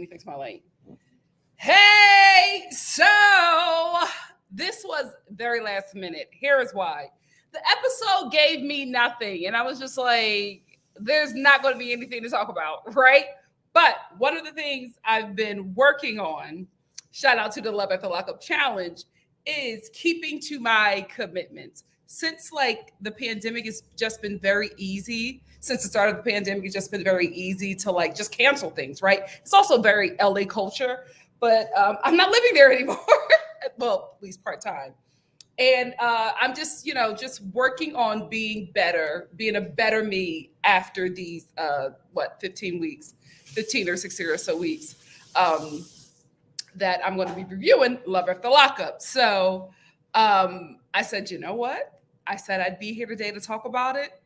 me fix my light. Hey, so this was very last minute. Here is why. The episode gave me nothing. And I was just like, there's not going to be anything to talk about, right? But one of the things I've been working on, shout out to the Love After Lockup Challenge, is keeping to my commitments. Since like the pandemic has just been very easy, since the start of the pandemic, it's just been very easy to like just cancel things, right? It's also very LA culture, but I'm not living there anymore. Well, at least part-time. And I'm just, just working on being better, being a better me after these, 15 weeks, 15 or 16 or so weeks that I'm going to be reviewing Love After Lockup. So I said, you know what? I said I'd be here today to talk about it.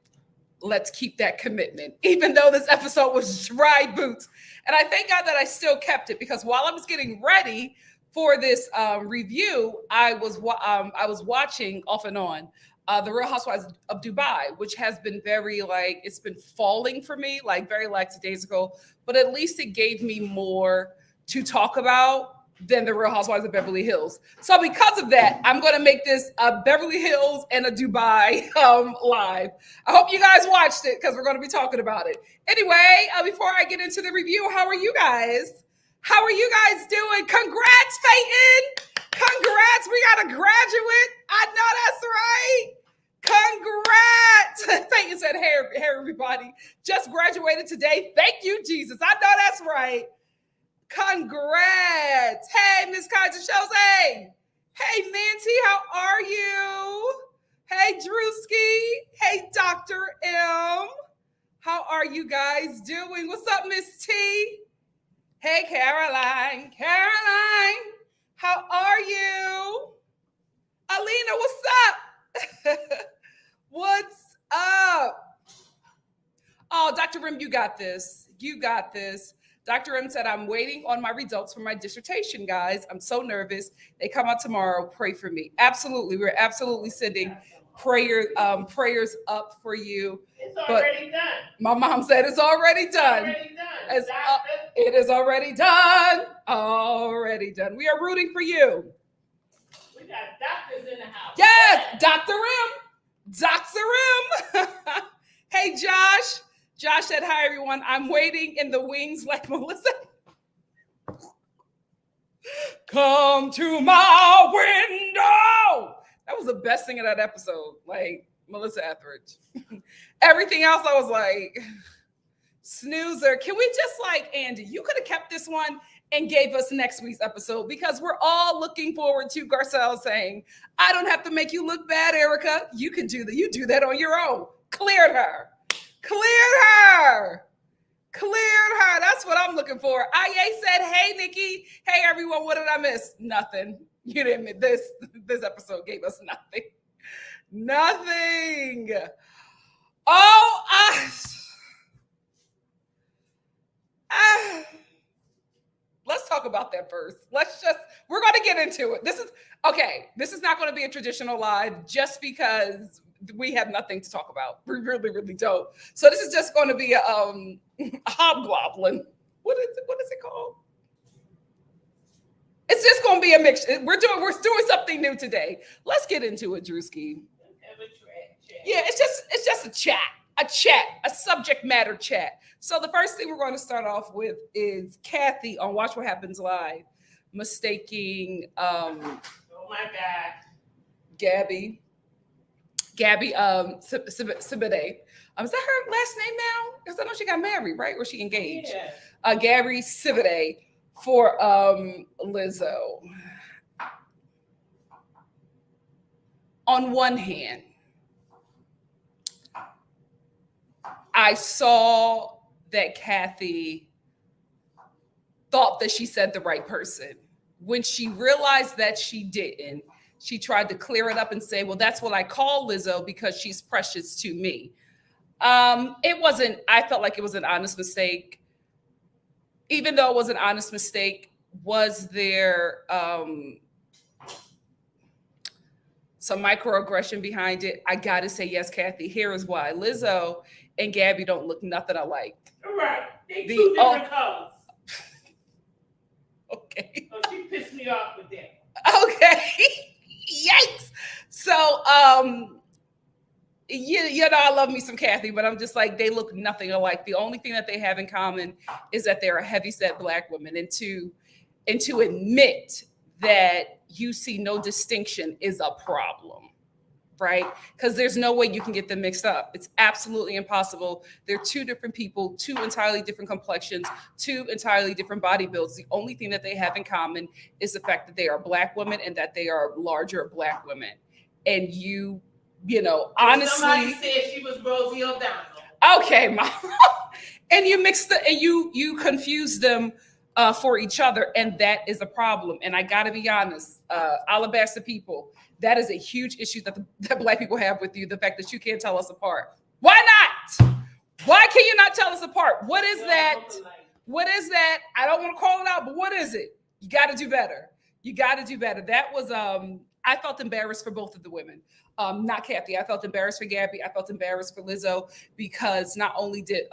Let's keep that commitment, even though this episode was dry boots. And I thank God that I still kept it, because while I was getting ready for this review, I was watching off and on The Real Housewives of Dubai, which has been very it's been falling for me, very lackadaisical, but at least it gave me more to talk about than The Real Housewives of Beverly Hills. So because of that, I'm going to make this a Beverly Hills and a Dubai live. I hope you guys watched it, because we're going to be talking about it. Anyway, before I get into the review, how are you guys? How are you guys doing? Congrats, Peyton. Congrats. We got a graduate. I know that's right. Congrats. Peyton said, hey, everybody. Just graduated today. Thank you, Jesus. I know that's right. Congrats. Hey, Miss Kaiser Jose. Hey, Nancy, how are you? Hey, Drewski. Hey, Dr. M. How are you guys doing? What's up, Miss T? Hey, Caroline. Caroline, how are you? Alina, what's up? What's up? Oh, Dr. M, you got this. You got this. Dr. M said, I'm waiting on my results for my dissertation, guys. I'm so nervous. They come out tomorrow. Pray for me. Absolutely. We're absolutely sending prayers up for you. It's already done. My mom said it's already done. It is already done. Already done. We are rooting for you. We got doctors in the house. Yes, Dr. M. Dr. M. Hey, Josh. Josh said, hi, everyone. I'm waiting in the wings like Melissa. Come to my window. That was the best thing in that episode. Melissa Etheridge. Everything else, I was like, snoozer. Can we just Andy, you could have kept this one and gave us next week's episode, because we're all looking forward to Garcelle saying, I don't have to make you look bad, Erika. You can do that. You do that on your own. Cleared her. That's what I'm looking for. IA said, hey, Nikki. Hey, everyone. What did I miss? Nothing. You didn't miss. This episode gave us nothing. Nothing. Oh, let's talk about that first. We're going to get into it. This is not going to be a traditional live, just because we have nothing to talk about. We really, really don't. So this is just going to be a hobgoblin. What is it called? It's just going to be a mix. We're doing something new today. Let's get into it, Drewski. Yeah, it's just a chat, a subject matter chat. So the first thing we're going to start off with is Kathy on Watch What Happens Live mistaking oh my God, Gabby Sibide. Is that her last name now? Because I know she got married, right? Or she engaged. Yeah. Gabby Sibide for Lizzo. On one hand, I saw that Kathy thought that she said the right person. When she realized that she didn't, she tried to clear it up and say, well, that's what I call Lizzo because she's precious to me. I felt like it was an honest mistake. Even though it was an honest mistake, was there some microaggression behind it? I got to say yes, Kathy. Here is why. Lizzo and Gabby don't look nothing alike. Right. They two different colors. me off with that. Okay. Yikes. So, you know, I love me some Kathy, but I'm just like, they look nothing alike. The only thing that they have in common is that they're a heavyset Black woman. And to admit that you see no distinction is a problem, right? Because there's no way you can get them mixed up. It's absolutely impossible. They're two different people, two entirely different complexions, two entirely different body builds. The only thing that they have in common is the fact that they are Black women and that they are larger Black women. And you know, honestly, somebody said she was Rosie O'Donnell. Okay, Mom. And you you confuse them for each other, and that is a problem. And I got to be honest, Alabaster people, that is a huge issue that Black people have with you. The fact that you can't tell us apart. Why not? Why can you not tell us apart? What is that? What is that? I don't want to call it out, but what is it? You got to do better. You got to do better. That was I felt embarrassed for both of the women. Not Kathy. I felt embarrassed for Gabby. I felt embarrassed for Lizzo because not only did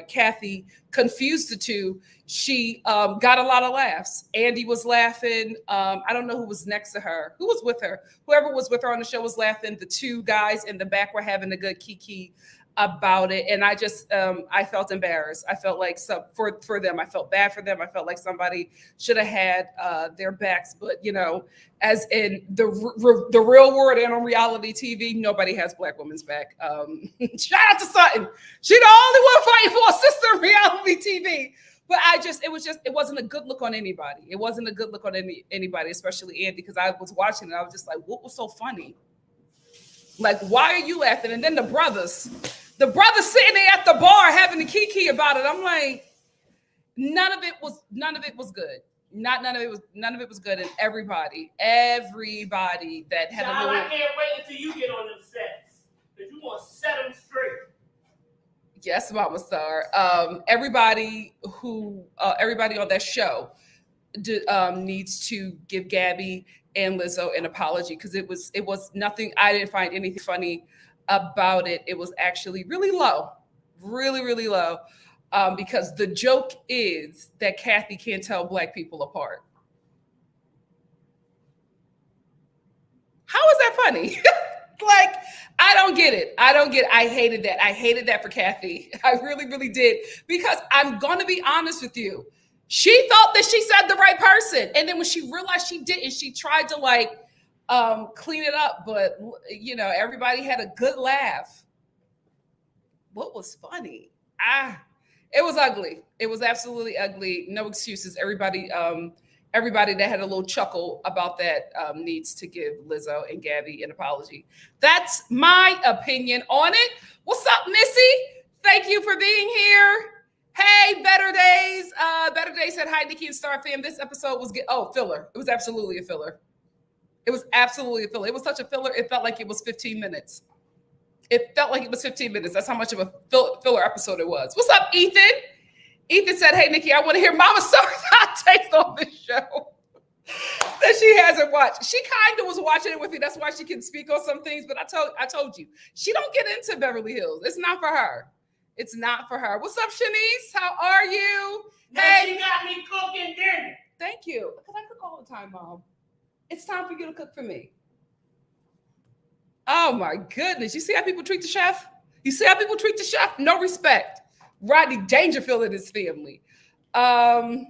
Kathy confuse the two, she got a lot of laughs. Andy was laughing. I don't know who was next to her. Who was with her? Whoever was with her on the show was laughing. The two guys in the back were having a good kiki about it. And I just, I felt embarrassed. I felt like for them, I felt bad for them. I felt like somebody should have had their backs, but you know, as in the real world and on reality TV, nobody has Black women's back. Shout out to Sutton. She the only one fighting for a sister in reality TV. But it wasn't a good look on anybody. It wasn't a good look on anybody, especially Andy, because I was watching and I was just like, what was so funny? Like, why are you laughing? And then the brothers sitting there at the bar having the kiki about it. I'm like, none of it was good. None of it was good. And everybody that had Child, I can't wait until you get on them sets. Because you want to set them straight. Yes, Mama Star. Everybody on that show needs to give Gabby and Lizzo an apology because it was nothing. I didn't find anything funny about it. It was actually really low, really, really low. Because the joke is that Kathy can't tell Black people apart. How is that funny? Like, I don't get it. I hated that. I hated that for Kathy. I really, really did. Because I'm going to be honest with you. She thought that she said the right person. And then when she realized she didn't, she tried to like clean it up. But, you know, everybody had a good laugh. What was funny? It was ugly. It was absolutely ugly. No excuses. Everybody that had a little chuckle about that needs to give Lizzo and Gabby an apology. That's my opinion on it. What's up, Missy? Thank you for being here. Hey, Better Days. Better Days said, hi, NikkiNicoleStar fam. This episode was filler. It was absolutely a filler. It was absolutely a filler. It was such a filler. It felt like it was 15 minutes. That's how much of a filler episode it was. What's up, Ethan? Ethan said, hey, Nikki, I want to hear Mama Star's hot takes on this show that she hasn't watched. She kind of was watching it with me. That's why she can speak on some things. But I told you, she don't get into Beverly Hills. It's not for her. It's not for her. What's up, Shanice? How are you? Hey, you got me cooking dinner. Thank you. Because I cook all the time, Mom. It's time for you to cook for me. Oh my goodness. You see how people treat the chef? No respect. Rodney Dangerfield and his family. Whatever.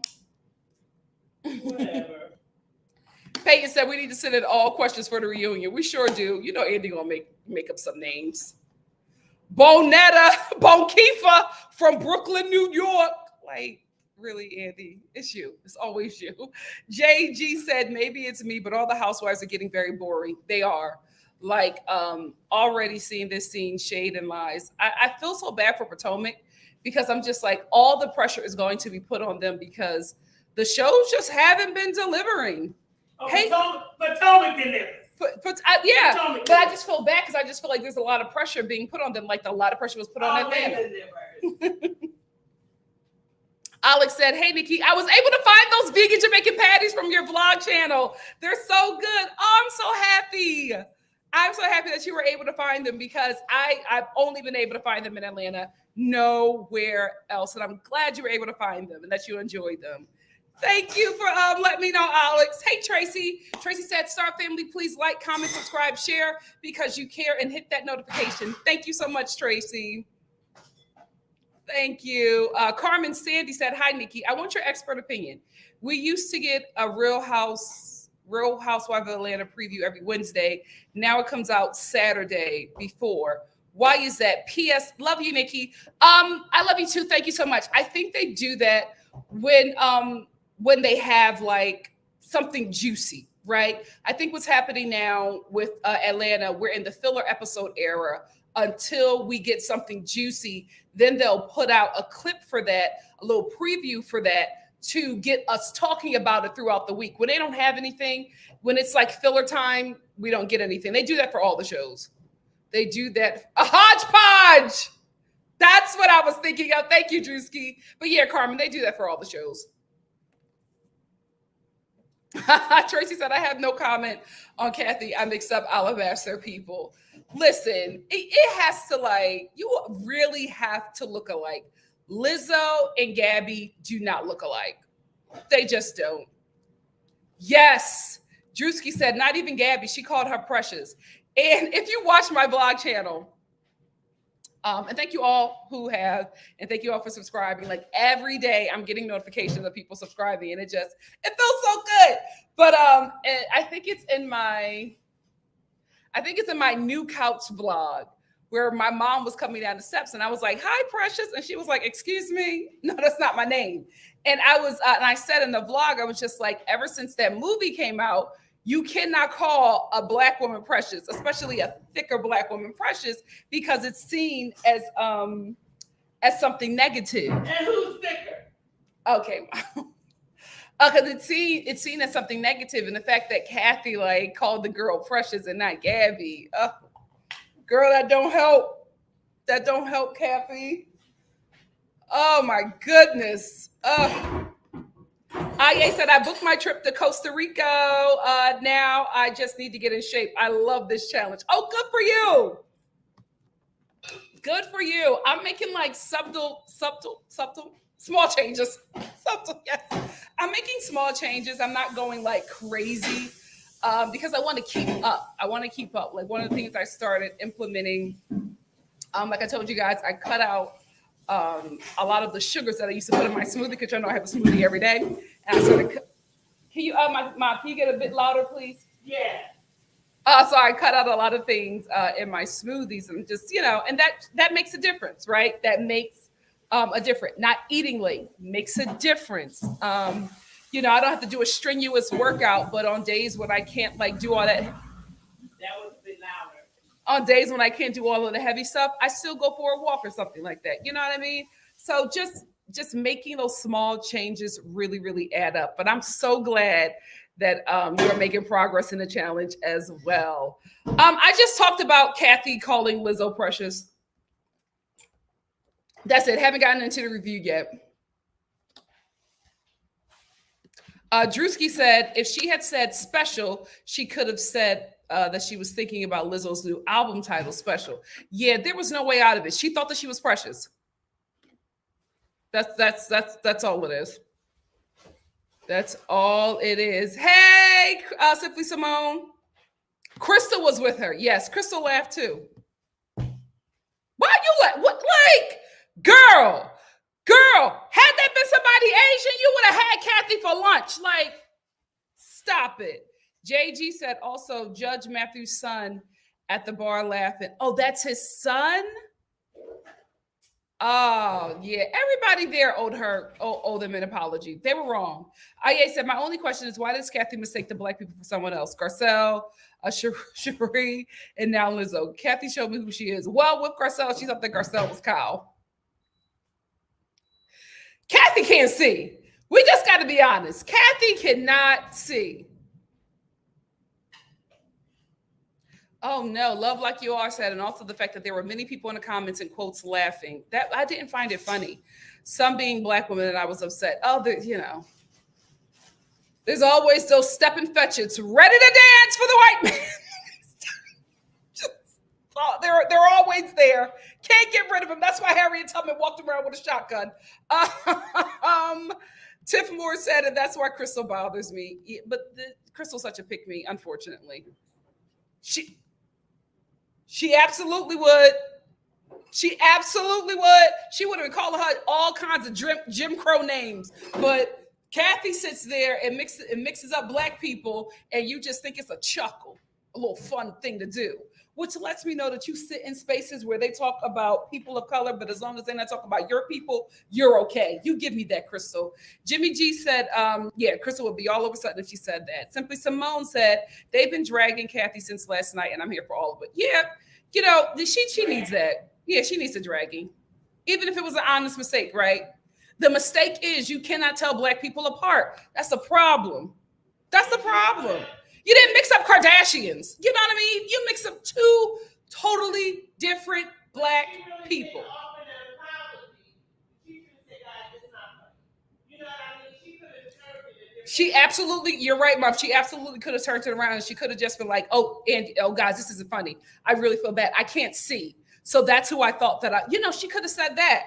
Peyton said we need to send in all questions for the reunion. We sure do. You know Andy gonna make up some names. Bonkifa from Brooklyn, New York. Like, really, Andy? It's you. It's always you. JG said maybe it's me, but all the housewives are getting very boring. They are. Like, already seeing this scene, shade and lies. I feel so bad for Potomac because I'm just like, all the pressure is going to be put on them because the shows just haven't been delivering. Oh, hey, Potomac delivers. Yeah, Potomac but I just feel bad because I just feel like there's a lot of pressure being put on them. Like a lot of pressure was put on Atlanta. Alex said, hey, Nikki, I was able to find those vegan Jamaican patties from your vlog channel. They're so good. Oh, I'm so happy. I'm so happy that you were able to find them because I've only been able to find them in Atlanta, nowhere else. And I'm glad you were able to find them and that you enjoyed them. Thank you for letting me know, Alex. Hey, Tracy. Tracy said, Star family, please like, comment, subscribe, share because you care and hit that notification. Thank you so much, Tracy. Thank you. Carmen Sandy said, hi, Nikki. I want your expert opinion. We used to get a Real Housewife of Atlanta preview every Wednesday. Now it comes out Saturday before. Why is that? P.S. Love you, Nikki. I love you too. Thank you so much. I think they do that when they have like something juicy, right? I think what's happening now with Atlanta, we're in the filler episode era until we get something juicy. Then they'll put out a clip for that, a little preview for that to get us talking about it throughout the week. When they don't have anything, when it's like filler time, we don't get anything. They do that for all the shows. They do that. A hodgepodge. That's what I was thinking of. Thank you, Drewski. But yeah, Carmen, they do that for all the shows. Tracy said, I have no comment on Kathy. I mixed up alabaster people. Listen, it has to like, you really have to look alike. Lizzo and Gabby do not look alike. They just don't. Yes. Drewski said, not even Gabby. She called her Precious. And if you watch my blog channel, and thank you all who have, and thank you all for subscribing. Like every day I'm getting notifications of people subscribing and it feels so good. But I think it's in my new couch blog where my mom was coming down the steps and I was like, hi, Precious. And she was like, excuse me. No, that's not my name. And I said in the vlog, I was just like, ever since that movie came out, you cannot call a Black woman precious, especially a thicker Black woman precious, because it's seen as something negative. And who's thicker? Okay. Because it's seen as something negative, and the fact that Kathy like called the girl Precious and not Gabby, girl, that don't help. That don't help, Kathy. Oh my goodness. Aye said, I booked my trip to Costa Rica. Now I just need to get in shape. I love this challenge. Oh, good for you. Good for you. I'm making like subtle, small changes. Subtle, yes. I'm making small changes. I'm not going like crazy because I want to keep up. Like one of the things I started implementing, like I told you guys, I cut out a lot of the sugars that I used to put in my smoothie because I know I have a smoothie every day. And I started, can you get a bit louder, please? Yeah. So I cut out a lot of things in my smoothies and just, and that makes a difference, right? That makes a difference. Not eating late makes a difference. I don't have to do a strenuous workout, but on days when I can't like do all that. That was a bit louder. On days when I can't do all of the heavy stuff, I still go for a walk or something like that. You know what I mean? So just making those small changes really, really add up. But I'm so glad that you're making progress in the challenge as well. I just talked about Kathy calling Lizzo Precious. That's it. Haven't gotten into the review yet. Drewski said, if she had said special, she could have said that she was thinking about Lizzo's new album title, Special. Yeah, there was no way out of it. She thought that she was precious. That's all it is. That's all it is. Hey, Simply Simone. Crystal was with her. Yes, Crystal laughed too. Why you laugh? What, like, girl, had that been somebody Asian, you would have had Kathy for lunch. Like, stop it. JG said also Judge Matthew's son at the bar laughing. Oh, that's his son? Oh, yeah. Everybody there owed them an apology. They were wrong. Aye said, my only question is, why does Kathy mistake the Black people for someone else? Garcelle, Cherie, and now Lizzo. Kathy showed me who she is. Well, with Garcelle, she thought that Garcelle was Kyle. Kathy can't see. We just got to be honest. Kathy cannot see. Oh no, love like you are said, and also the fact that there were many people in the comments and quotes laughing. That I didn't find it funny. Some being Black women, and I was upset. Oh, there's always those stepping fetchits ready to dance for the white man. They're always there. Can't get rid of them. That's why Harriet Tubman walked around with a shotgun. Tiff Moore said it. That's why Crystal bothers me. But Crystal's such a pick me, unfortunately. She absolutely would. She absolutely would. She would have been calling her all kinds of Jim Crow names. But Kathy sits there and mixes up black people, and you just think it's a chuckle, a little fun thing to do, which lets me know that you sit in spaces where they talk about people of color, but as long as they're not talking about your people, you're okay. You give me that, Crystal. Jimmy G said, yeah, Crystal would be all over Sutton if she said that. Simply Simone said, they've been dragging Kathy since last night, and I'm here for all of it. Yeah, you know, she needs that. Yeah, she needs the dragging. Even if it was an honest mistake, right? The mistake is you cannot tell black people apart. That's the problem. That's the problem. You didn't mix up Kardashians. You know what I mean? You mix up two totally different black people. She absolutely, you're right, Mom. She absolutely could have turned it around and she could have just been like, oh, Andy, oh, guys, this isn't funny. I really feel bad. I can't see. So that's who I thought that she could have said that.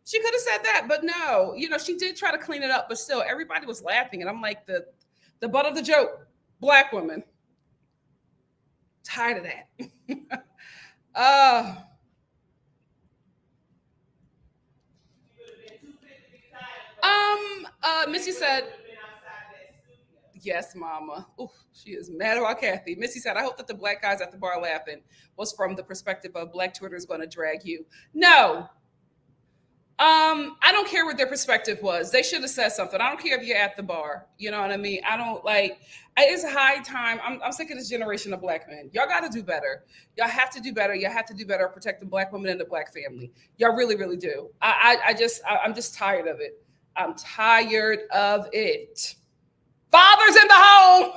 She could have said that, but no, she did try to clean it up, but still everybody was laughing. And I'm like, the butt of the joke, black woman. Tired of that. Missy said, yes, mama. Ooh, she is mad about Kathy. Missy said, I hope that the black guys at the bar laughing was from the perspective of black Twitter is going to drag you. No. I don't care what their perspective was. They should have said something. I don't care if you're at the bar. You know what I mean? I don't it's high time. I'm sick of this generation of black men. Y'all got to do better. Y'all have to do better. You have to do better. Protect the black woman and the black family. Y'all really, really do. I'm just tired of it. I'm tired of it. Fathers in the home.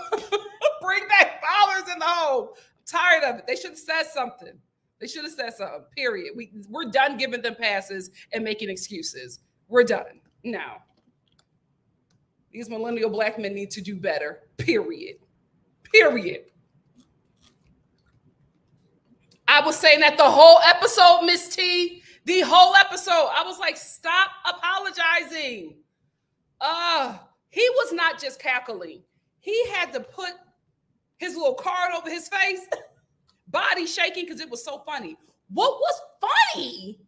Bring back fathers in the home. I'm tired of it. They should have said something. They should have said something, period. We're done giving them passes and making excuses. We're done. Now, these millennial black men need to do better, period. Period. I was saying that the whole episode, Miss T, the whole episode, I was like, stop apologizing. He was not just cackling. He had to put his little card over his face, body shaking because it was so funny. What was funny?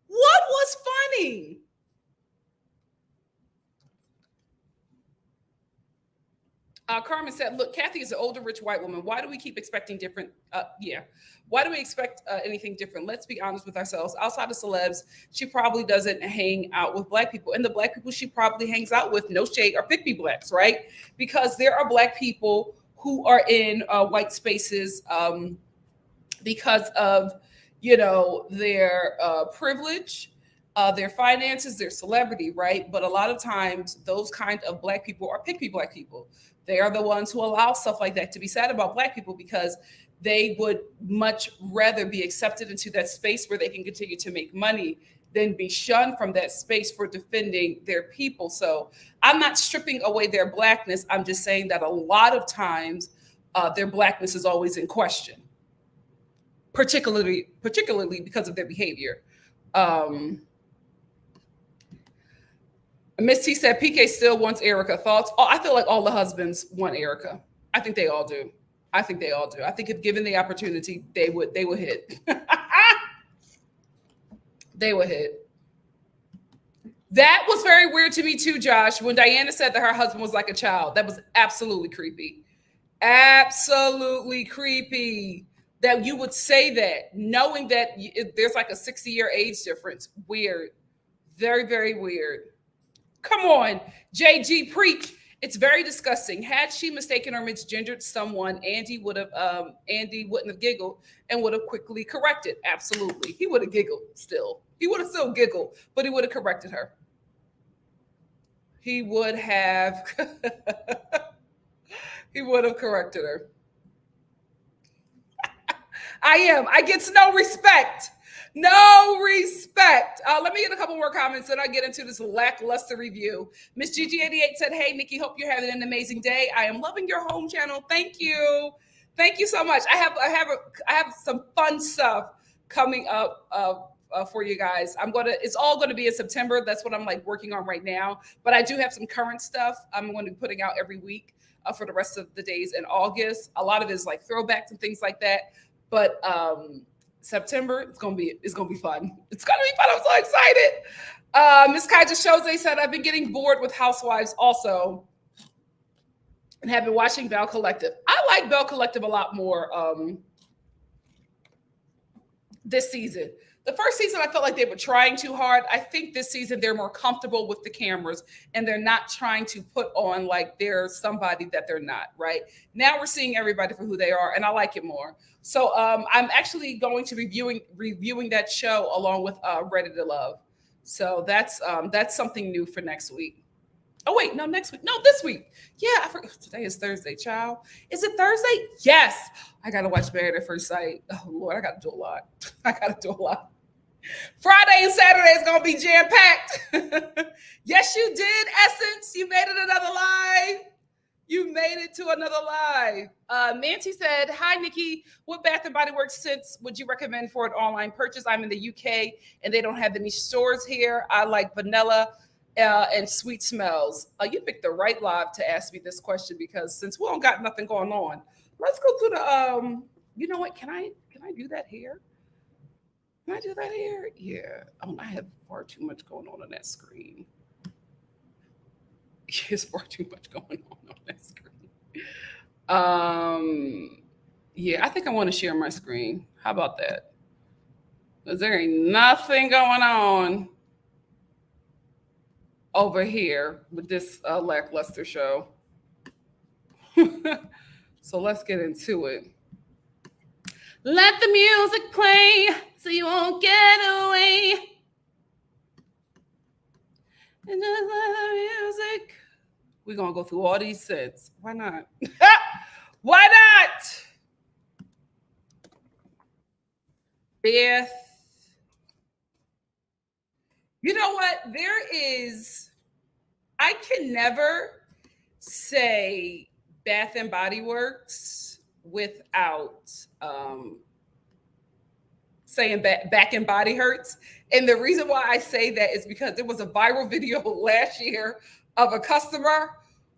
What was funny? Carmen said, look, Kathy is an older, rich white woman. Why do we keep expecting different? Why do we expect anything different? Let's be honest with ourselves. Outside of celebs, she probably doesn't hang out with black people. And the black people she probably hangs out with, no shade, are pick me blacks, right? Because there are black people who are in white spaces because of, their privilege, their finances, their celebrity, right? But a lot of times those kind of black people are pick me black people. They are the ones who allow stuff like that to be said about black people because they would much rather be accepted into that space where they can continue to make money than be shunned from that space for defending their people. So I'm not stripping away their blackness. I'm just saying that a lot of times their blackness is always in question, particularly because of their behavior. Miss T said PK still wants Erika. Thoughts? Oh, I feel like all the husbands want Erika. I think they all do. I think if given the opportunity, they would hit. They would hit. That was very weird to me too, Josh, when Diana said that her husband was like a child. That was absolutely creepy. Absolutely creepy that you would say that, knowing that there's like a 60-year age difference. Weird. Very, very weird. Come on, JG, preach. It's very disgusting. Had she mistaken or misgendered someone, Andy wouldn't have giggled and would have quickly corrected. Absolutely. He would have giggled still. He would have still giggled, but he would have corrected her. He would have corrected her. I get no respect. No respect. Let me get a couple more comments, then I get into this lackluster review. Miss Gigi88 said, hey, Nikki, hope you're having an amazing day. I am loving your home channel. Thank you. Thank you so much. I have some fun stuff coming up for you guys. It's all gonna be in September. That's what I'm like working on right now. But I do have some current stuff I'm going to be putting out every week for the rest of the days in August. A lot of it is like throwbacks and things like that. But September, it's gonna be fun. It's gonna be fun. I'm so excited. Miss Kaija Chose said, I've been getting bored with Housewives also, and have been watching Bell Collective. I like Bell Collective a lot more this season. The first season, I felt like they were trying too hard. I think this season they're more comfortable with the cameras and they're not trying to put on like they're somebody that they're not, right? Now we're seeing everybody for who they are, and I like it more. So I'm actually going to be reviewing that show along with Ready to Love. So that's something new for next week. Oh wait, no, next week. No, this week. Yeah, I forgot. Today is Thursday, child. Is it Thursday? Yes. I gotta watch Married at First Sight. Oh Lord, I gotta do a lot. Friday and Saturday is gonna be jam-packed. Yes, you did, Essence. You made it another live. You made it to another live. Nancy said, hi, Nikki. What Bath & Body Works scents would you recommend for an online purchase? I'm in the UK and they don't have any stores here. I like vanilla and sweet smells. You picked the right live to ask me this question, because since we don't got nothing going on, let's go to the, you know what? Can I do that here? Can I do that here? Yeah. I have far too much going on that screen. There's far too much going on that screen. Yeah, I think I want to share my screen. How about that? Because there ain't nothing going on over here with this lackluster show. So let's get into it. Let the music play so you won't get away. And just let the music. We're going to go through all these sets. Why not? Why not? Beth. You know what? I can never say Bath and Body Works without saying back and body hurts. And the reason why I say that is because there was a viral video last year of a customer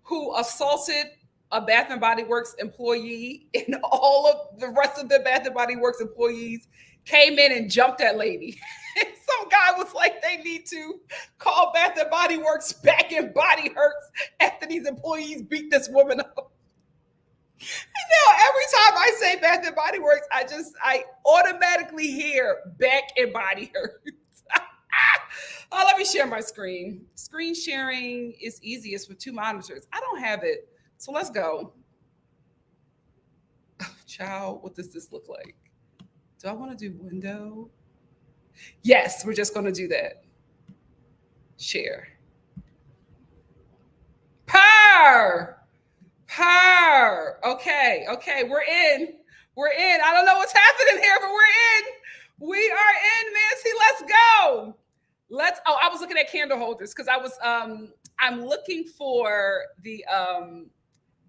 who assaulted a Bath and Body Works employee, and all of the rest of the Bath and Body Works employees came in and jumped that lady. Some guy was like, they need to call Bath and Body Works back and body hurts after these employees beat this woman up. And now every time I say Bath and Body Works, I automatically hear back and body hurts. Let me share my screen. Screen sharing is easiest with two monitors. I don't have it. So let's go. Child, what does this look like? Do I want to do window? Yes, we're just going to do that. Share. Power. Okay, we're in. I don't know what's happening here, but we're in. We are in, Nancy. Let's go. I was looking at candle holders because I'm looking for the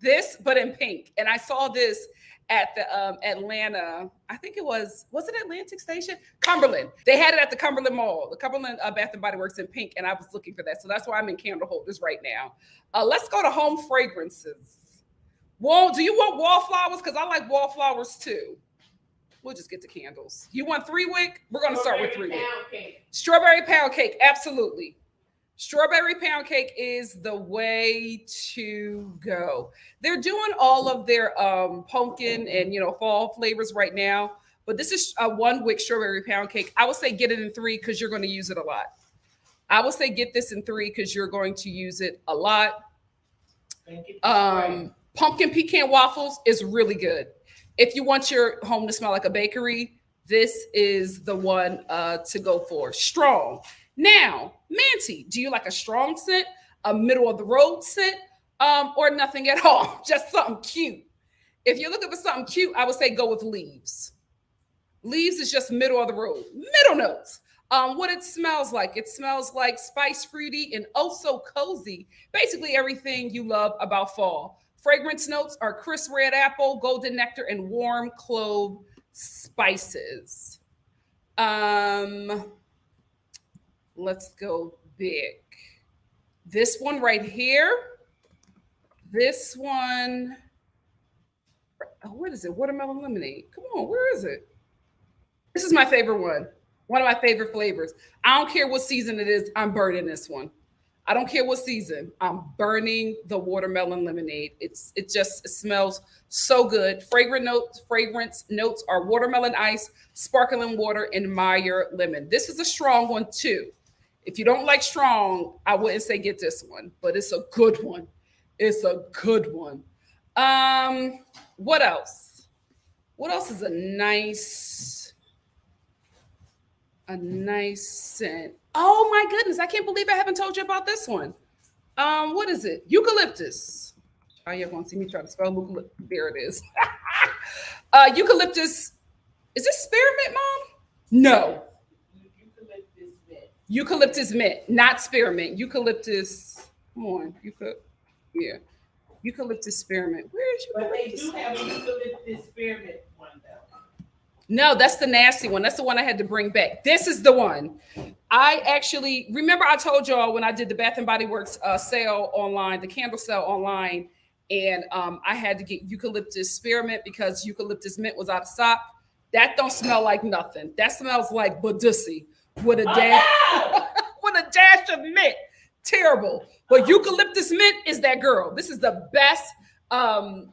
this, but in pink. And I saw this at the Atlanta, I think was it Atlantic Station? Cumberland. They had it at the Cumberland Mall, the Cumberland Bath and Body Works in pink, and I was looking for that. So that's why I'm in candle holders right now. Let's go to home fragrances. Well, do you want wallflowers? Because I like wallflowers too. We'll just get to candles. You want 3-wick? We're going to start with 3-wick. Strawberry pound cake, absolutely. Strawberry pound cake is the way to go. They're doing all of their pumpkin and fall flavors right now, but this is a 1-wick strawberry pound cake. I would say get it in 3 because you're going to use it a lot. I would say get this in 3 because you're going to use it a lot. Pumpkin pecan waffles is really good. If you want your home to smell like a bakery, this is the one to go for. Strong. Now, Manti, do you like a strong scent, a middle of the road scent, or nothing at all? Just something cute. If you're looking for something cute, I would say go with Leaves. Leaves is just middle of the road. Middle notes. What it smells like spice fruity and oh so cozy. Basically everything you love about fall. Fragrance notes are crisp red apple, golden nectar, and warm clove spices. Let's go big. This one right here. This one. Oh, what is it? Watermelon lemonade. Come on, where is it? This is my favorite one. One of my favorite flavors. I don't care what season it is. I'm burning this one. I don't care what season. I'm burning the watermelon lemonade. It smells so good. Fragrance notes are watermelon ice, sparkling water, and Meyer lemon. This is a strong one too. If you don't like strong, I wouldn't say get this one, but it's a good one. It's a good one. What else? What else is a nice scent? Oh my goodness, I can't believe I haven't told you about this one. What is it? Eucalyptus. Oh, you're gonna see me try to spell eucalyptus. There it is. Eucalyptus. Is this spearmint, Mom? No. Eucalyptus mint. Eucalyptus mint, not spearmint. Eucalyptus. Come on, yeah. Eucalyptus spearmint. Where is But they eucalyptus? do have a eucalyptus spearmint one though. No, that's the nasty one. That's the one I had to bring back. This is the one. I actually remember I told y'all when I did the Bath and Body Works sale online, the candle sale online, and I had to get eucalyptus spearmint because eucalyptus mint was out of stock. That don't smell like nothing. That smells like Badussy with a dash, with a dash of mint. Terrible. But eucalyptus mint is that girl. This is the best.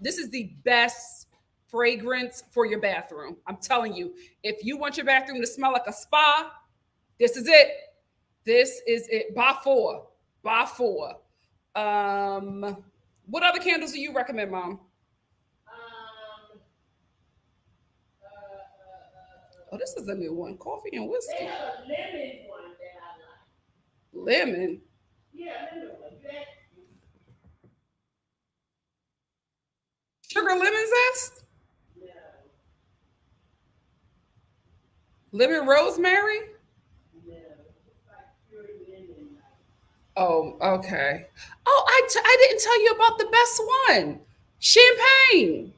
This is the best fragrance for your bathroom. I'm telling you, if you want your bathroom to smell like a spa, this is it. This is it. By four. What other candles do you recommend, Mom? Oh, this is a new one. Coffee and whiskey. They have a lemon one that I like. Lemon. Yeah, lemon one. Sugar lemon zest? No. Lemon rosemary? No. It's like pure lemon. Oh, okay. Oh, I didn't tell you about the best one. Champagne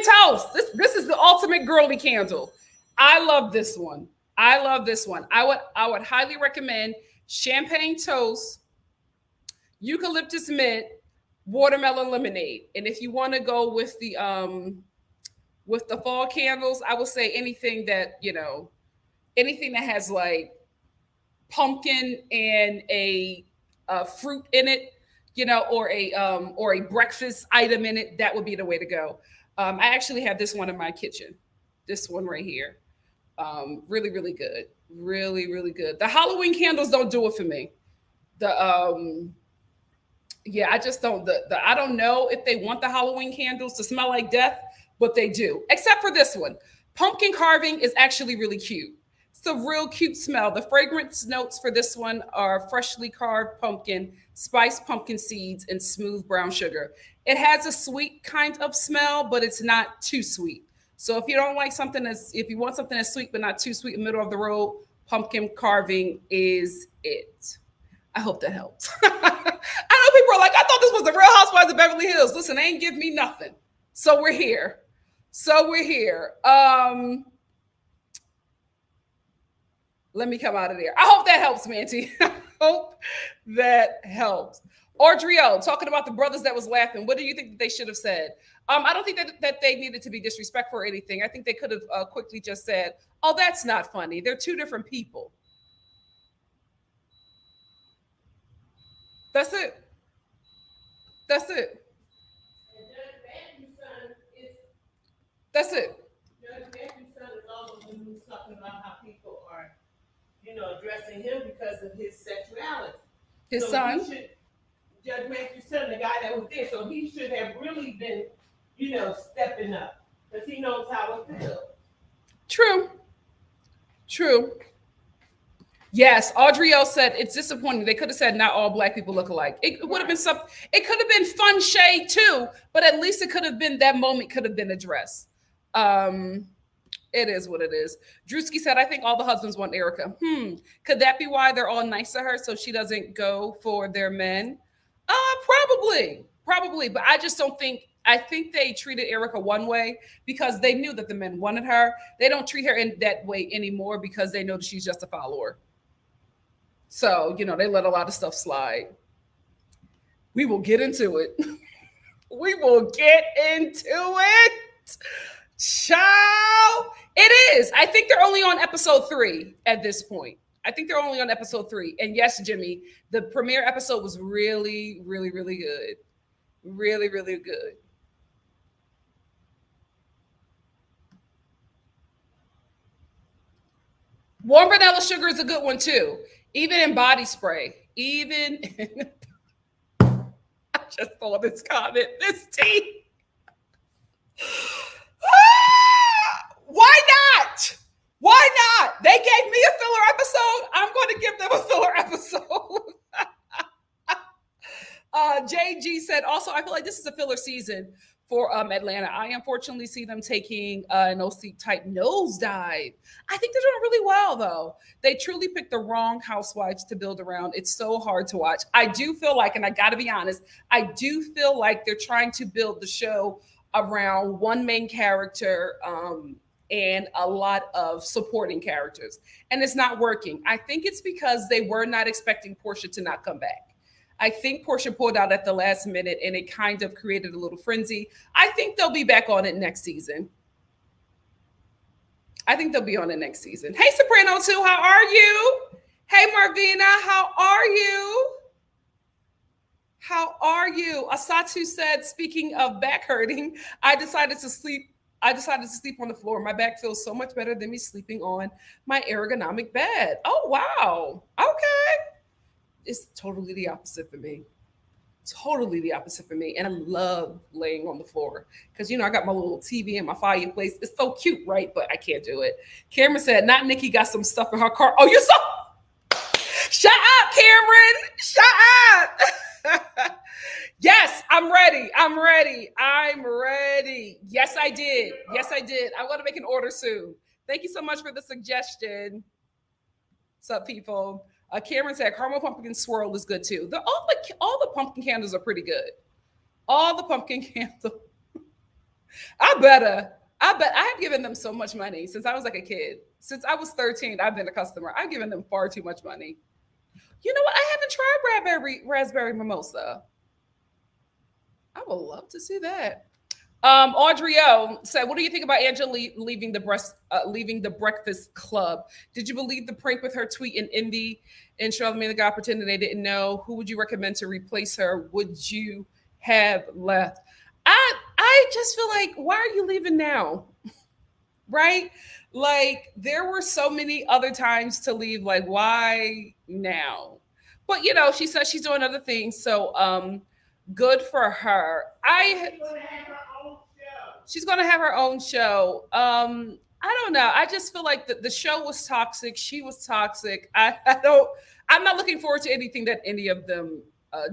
toast. This is the ultimate girly candle. I love this one. I would highly recommend champagne toast, eucalyptus mint, watermelon lemonade. And if you want to go with the fall candles, I would say anything that has like pumpkin and a fruit in it, or a breakfast item in it. That would be the way to go. I actually have this one in my kitchen. This one right here. Really, really good. Really, really good. The Halloween candles don't do it for me. I just don't. I don't know if they want the Halloween candles to smell like death, but they do. Except for this one. Pumpkin carving is actually really cute. It's a real cute smell. The fragrance notes for this one are freshly carved pumpkin, spiced pumpkin seeds, and smooth brown sugar. It has a sweet kind of smell, but it's not too sweet. So if you want something that's sweet but not too sweet in the middle of the road, pumpkin carving is it. I hope that helps. I know people are like, I thought this was the Real Housewives of Beverly Hills. Listen, they ain't give me nothing. So we're here. Let me come out of there. I hope that helps, Manty. I hope that helps. Audrey-O, talking about the brothers that was laughing. What do you think that they should have said? I don't think that they needed to be disrespectful or anything. I think they could have quickly just said, oh, that's not funny. They're two different people. That's it. That's it. That's it. Judge Matthew's son is also when he was talking about how people are, addressing him because of his sexuality. His son? Judge Matthew's son, the guy that was there, so he should have really been, stepping up because he knows how it feels. True. Yes, Audrey-O said it's disappointing. They could have said not all Black people look alike. It would have been something. It could have been fun shade too, but at least it could have been that moment could have been addressed. It is what it is. Drewski said, I think all the husbands want Erika. Could that be why they're all nice to her so she doesn't go for their men? Probably. But I just don't think I think they treated Erika one way because they knew that the men wanted her. They don't treat her in that way anymore because they know that she's just a follower. So, they let a lot of stuff slide. We will get into it. We will get into it. Ciao. It is. I think they're only on episode 3 at this point. I think they're only on episode 3. And yes, Jimmy, the premiere episode was really, really, really good. Really, really good. Warm vanilla sugar is a good one too. Even in body spray. Even in I just saw this comment. This tea. Why not? Why not? They gave me a filler episode. I'm going to give them a filler episode. JG said, also, I feel like this is a filler season for Atlanta. I unfortunately see them taking an OC type nosedive. I think they're doing really well, though. They truly picked the wrong housewives to build around. It's so hard to watch. I do feel like, and I got to be honest, I do feel like they're trying to build the show around one main character and a lot of supporting characters. And it's not working. I think it's because they were not expecting Portia to not come back. I think Portia pulled out at the last minute and it kind of created a little frenzy. I think they'll be back on it next season. I think they'll be on it next season. Hey, Soprano 2, how are you? Hey, Marvina, how are you? How are you? Asatu said, speaking of back hurting, I decided to sleep on the floor. My back feels so much better than me sleeping on my ergonomic bed. Oh, wow. Okay. It's totally the opposite for me. Totally the opposite for me. And I love laying on the floor because, I got my little TV and my fireplace. It's so cute, right? But I can't do it. Cameron said, not Nikki got some stuff in her car. Oh, you're so... Shut up, Cameron. Shut up. Yes, I'm ready. I'm ready. Yes, I did. I want to make an order soon. Thank you so much for the suggestion. What's up, people? Cameron said caramel pumpkin swirl is good too. All the pumpkin candles are pretty good. All the pumpkin candles. I bet I have given them so much money since I was like a kid. Since I was 13, I've been a customer. I've given them far too much money. You know what? I haven't tried raspberry mimosa. I would love to see that. Audrey O said, "What do you think about Angela leaving the Breakfast Club? Did you believe the prank with her tweet in Indy and Charlamagne the God pretending they didn't know? Who would you recommend to replace her? Would you have left?" I just feel like, why are you leaving now? Right? Like there were so many other times to leave. Like why now? But she says she's doing other things. So good for her. She's going to have her own show. I don't know. I just feel like the show was toxic. She was toxic. I'm not looking forward to anything that any of them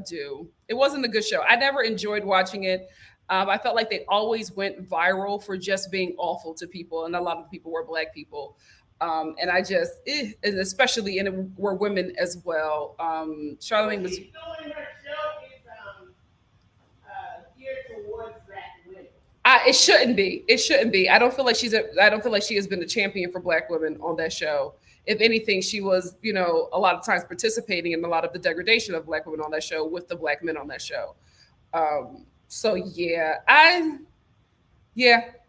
do. It wasn't a good show. I never enjoyed watching it. I felt like they always went viral for just being awful to people. And a lot of people were Black people. And I just, and especially, and it were women as well. Charlamagne was... It shouldn't be. It shouldn't be. I don't feel like she has been a champion for Black women on that show. If anything, she was, a lot of times participating in a lot of the degradation of Black women on that show with the Black men on that show. So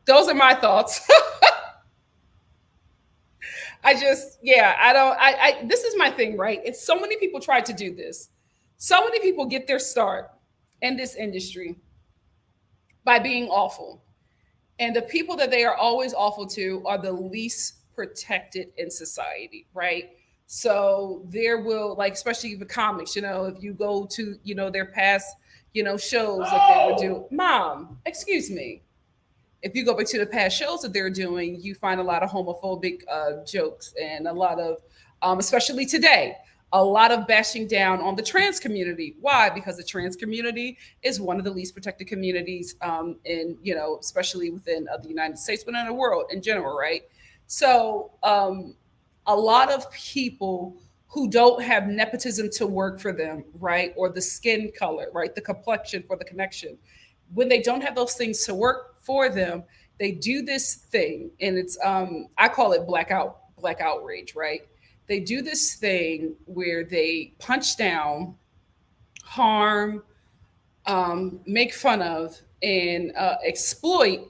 those are my thoughts. This is my thing, right? It's so many people tried to do this. So many people get their start in this industry by being awful. And the people that they are always awful to are the least protected in society, right? So there will, like, especially the comics, if you go to, their past, shows that they would do. Mom, excuse me. If you go back to the past shows that they're doing, you find a lot of homophobic jokes and a lot of, especially today, a lot of bashing down on the trans community. Why? Because the trans community is one of the least protected communities in, especially within the United States, but in the world in general, right? So a lot of people who don't have nepotism to work for them, right? Or the skin color, right? The complexion for the connection. when they don't have those things to work for them, they do this thing, and it's I call it black outrage, right? They do this thing where they punch down, harm, make fun of, and exploit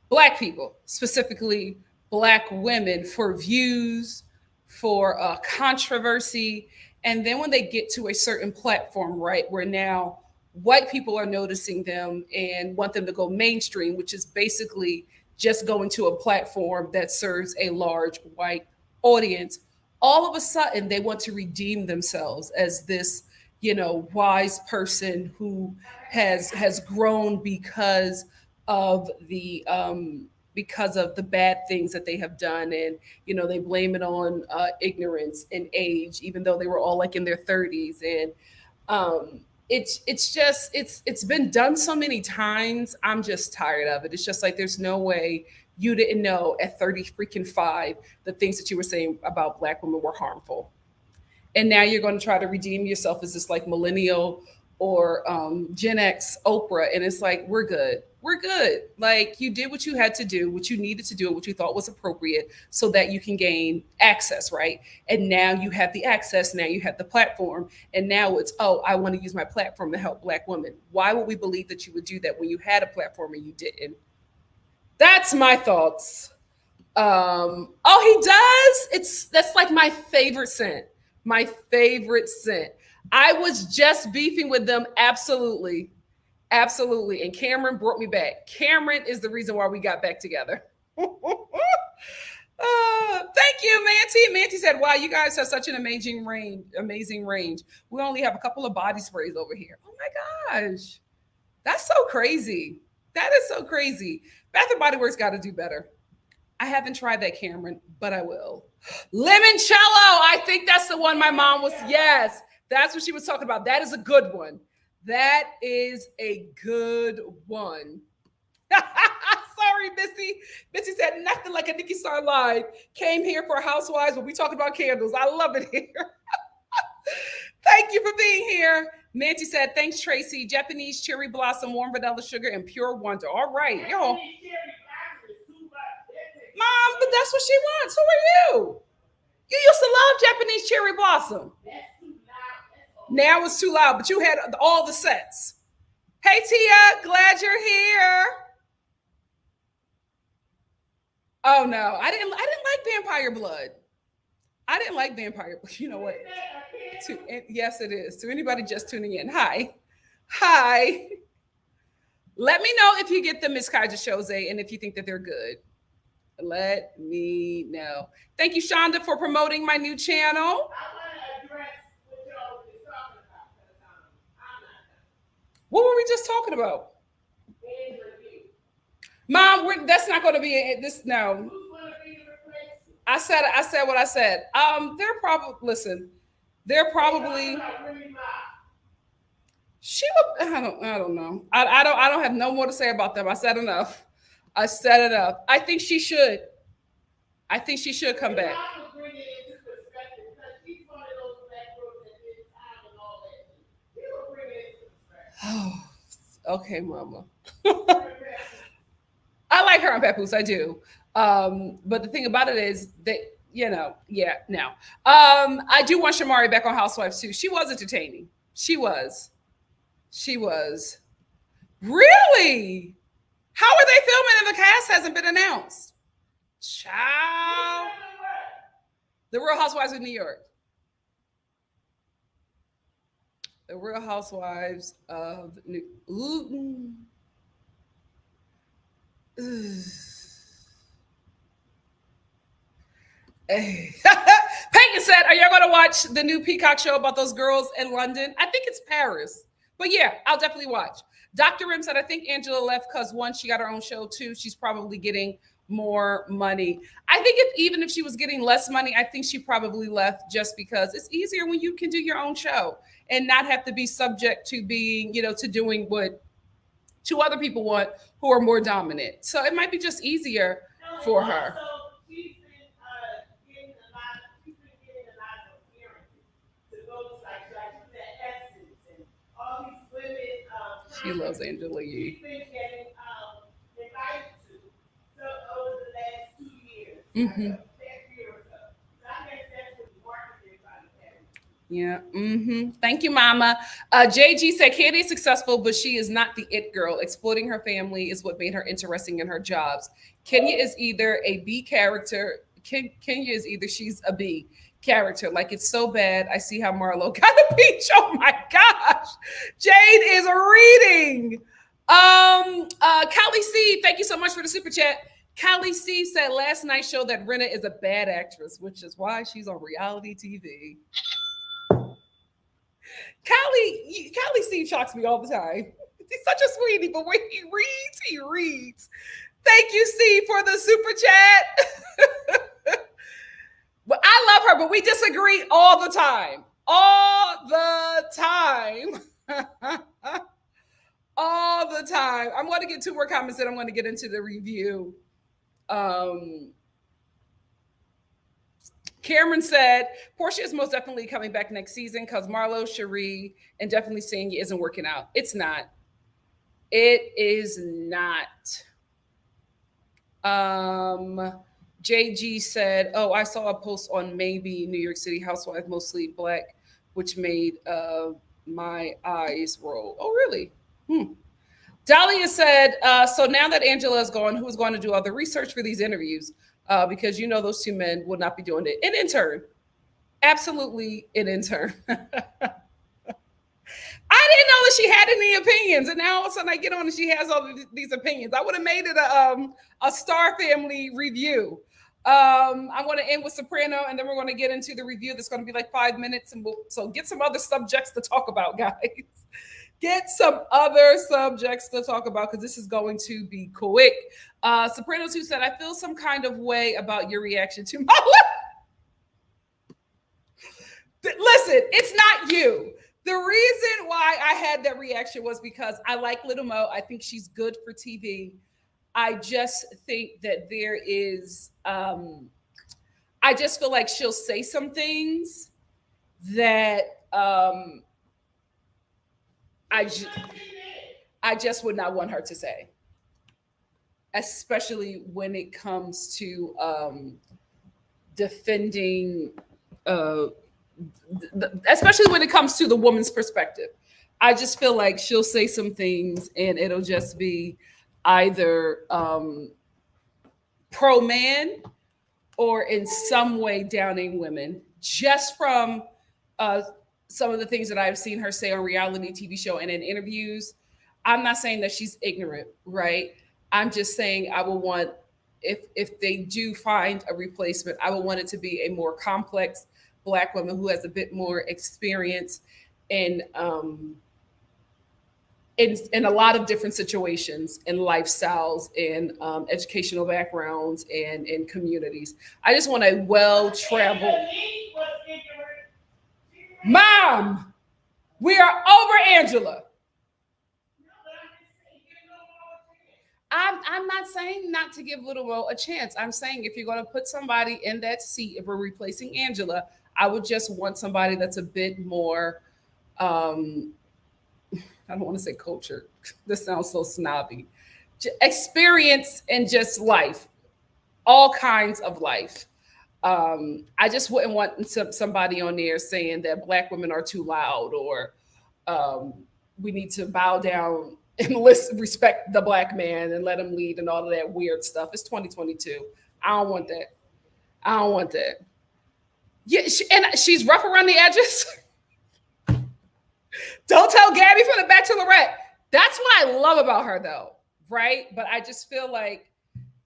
Black people, specifically Black women, for views, for controversy. And then when they get to a certain platform, right, where now white people are noticing them and want them to go mainstream, which is basically just going to a platform that serves a large white audience, all of a sudden they want to redeem themselves as this, wise person who has grown of the because of the bad things that they have done, and they blame it on ignorance and age, even though they were all like in their 30s. And it's been done so many times. I'm just tired of it. It's just like there's no way you didn't know at 30 freaking 5 the things that you were saying about Black women were harmful, and now you're going to try to redeem yourself as this like millennial or Gen X Oprah. And it's like, we're good. Like, you did what you had to do, what you needed to do, what you thought was appropriate, so that you can gain access, right? And now you have the access, now you have the platform, and now it's, oh, I want to use my platform to help Black women. Why would we believe that you would do that when you had a platform and you didn't? That's my thoughts. Oh, he does. That's like my favorite scent. My favorite scent. I was just beefing with them. Absolutely. Absolutely. And Cameron brought me back. Cameron is the reason why we got back together. Thank you, Manti. Manti said, wow, you guys have such an amazing range. Amazing range. We only have a couple of body sprays over here. Oh my gosh. That's so crazy. That is so crazy. Bath and Body Works got to do better. I haven't tried that, Cameron, but I will. Limoncello. I think that's the one my mom was. Yes, that's what she was talking about. That is a good one. That is a good one. Sorry, Missy. Missy said nothing like a NikkiStar live. Came here for Housewives, but we talking about candles. I love it here. Thank you for being here. Nancy said, thanks, Tracy. Japanese cherry blossom, warm vanilla sugar, and pure wonder. All right, y'all. Mom, but that's what she wants. Who are you? You used to love Japanese cherry blossom. Now it's too loud, but you had all the sets. Hey, Tia, glad you're here. Oh no, I didn't like Vampire Blood. I didn't like Vampire. You know what? Yes, it is. To anybody just tuning in, hi. Let me know if you get the Miss Kaija Chose and if you think that they're good. Let me know. Thank you, Shonda, for promoting my new channel. What were we just talking about? Mom, that's not going to be this. No. I said what I said. They're probably, listen. They're probably. She would. I don't know. I don't have no more to say about them. I said enough. I think she should. Come back. Oh, okay, Mama. I like her on Papoose. I do. But the thing about it is that, no. I do want Shamari back on Housewives too. She was entertaining. She was. Really? How are they filming and the cast hasn't been announced? Child. The Real Housewives of New York. The Real Housewives of New Peyton said, are y'all going to watch the new Peacock show about those girls in London? I think it's Paris. But yeah, I'll definitely watch. Dr. Rim said, I think Angela left because one, she got her own show. Two, she's probably getting more money. I think even if she was getting less money, I think she probably left just because it's easier when you can do your own show and not have to be subject to being, to doing what two other people want who are more dominant. So it might be just easier for her. She loves Angela Yee. Yee. She's been getting invited to over the last 2 years. Mm-hmm. Last year or so. So I guess that's what the market is trying to carry. Yeah. Mm-hmm. Thank you, Mama. JG said Candy is successful, but she is not the it girl. Exploiting her family is what made her interesting in her jobs. Kenya is either a B character. Kenya is either she's a B character. Like it's so bad. I see how Marlo got a peach. Oh my gosh. Jade is reading. Callie C, thank you so much for the super chat. Callie C said last night's show that Rinna is a bad actress, which is why she's on reality TV. Callie C shocks me all the time. He's such a sweetie, but when he reads. Thank you, C, for the super chat. But I love her, but we disagree all the time. All the time. All the time. I'm going to get 2 more comments, then I'm going to get into the review. Cameron said, Portia is most definitely coming back next season because Marlo, Cherie, and definitely Sanya isn't working out. It's not. It is not. JG said, oh, I saw a post on maybe New York City housewife, mostly black, which made my eyes roll. Oh, really? Dahlia said, so now that Angela is gone, who's going to do all the research for these interviews? Because you know those 2 men would not be doing it. An intern. Absolutely an intern. I didn't know that she had any opinions, and now all of a sudden I get on and she has all of these opinions. I would have made it a Star Family review. I'm going to end with Soprano, and then we're going to get into the review that's going to be like 5 minutes, and so get some other subjects to talk about, guys. Get some other subjects to talk about because this is going to be quick. Sopranos who said, I feel some kind of way about your reaction to my Listen, it's not you. The reason why I had that reaction was because I like Little Mo. I think she's good for TV. I just think that there is, I just feel like she'll say some things that I just would not want her to say, especially when it comes to defending, especially when it comes to the woman's perspective. I just feel like she'll say some things and it'll just be either pro-man or in some way downing women, just from some of the things that I've seen her say on reality TV show and in interviews. I'm not saying that she's ignorant, right? I'm just saying I will want, if they do find a replacement, I will want it to be a more complex Black woman who has a bit more experience in a lot of different situations and lifestyles and educational backgrounds and in communities. I just want a well-traveled. Mom, we are over Angela. I'm not saying not to give Little Mo a chance. I'm saying if you're going to put somebody in that seat, if we're replacing Angela, I would just want somebody that's a bit more, I don't want to say culture. This sounds so snobby. Experience in just life, all kinds of life. I just wouldn't want somebody on there saying that Black women are too loud or we need to bow down and respect the Black man and let him lead and all of that weird stuff. It's 2022. I don't want that. I don't want that. Yeah, and she's rough around the edges. Don't tell Gabby from the Bachelorette. That's what I love about her, though, right? But I just feel like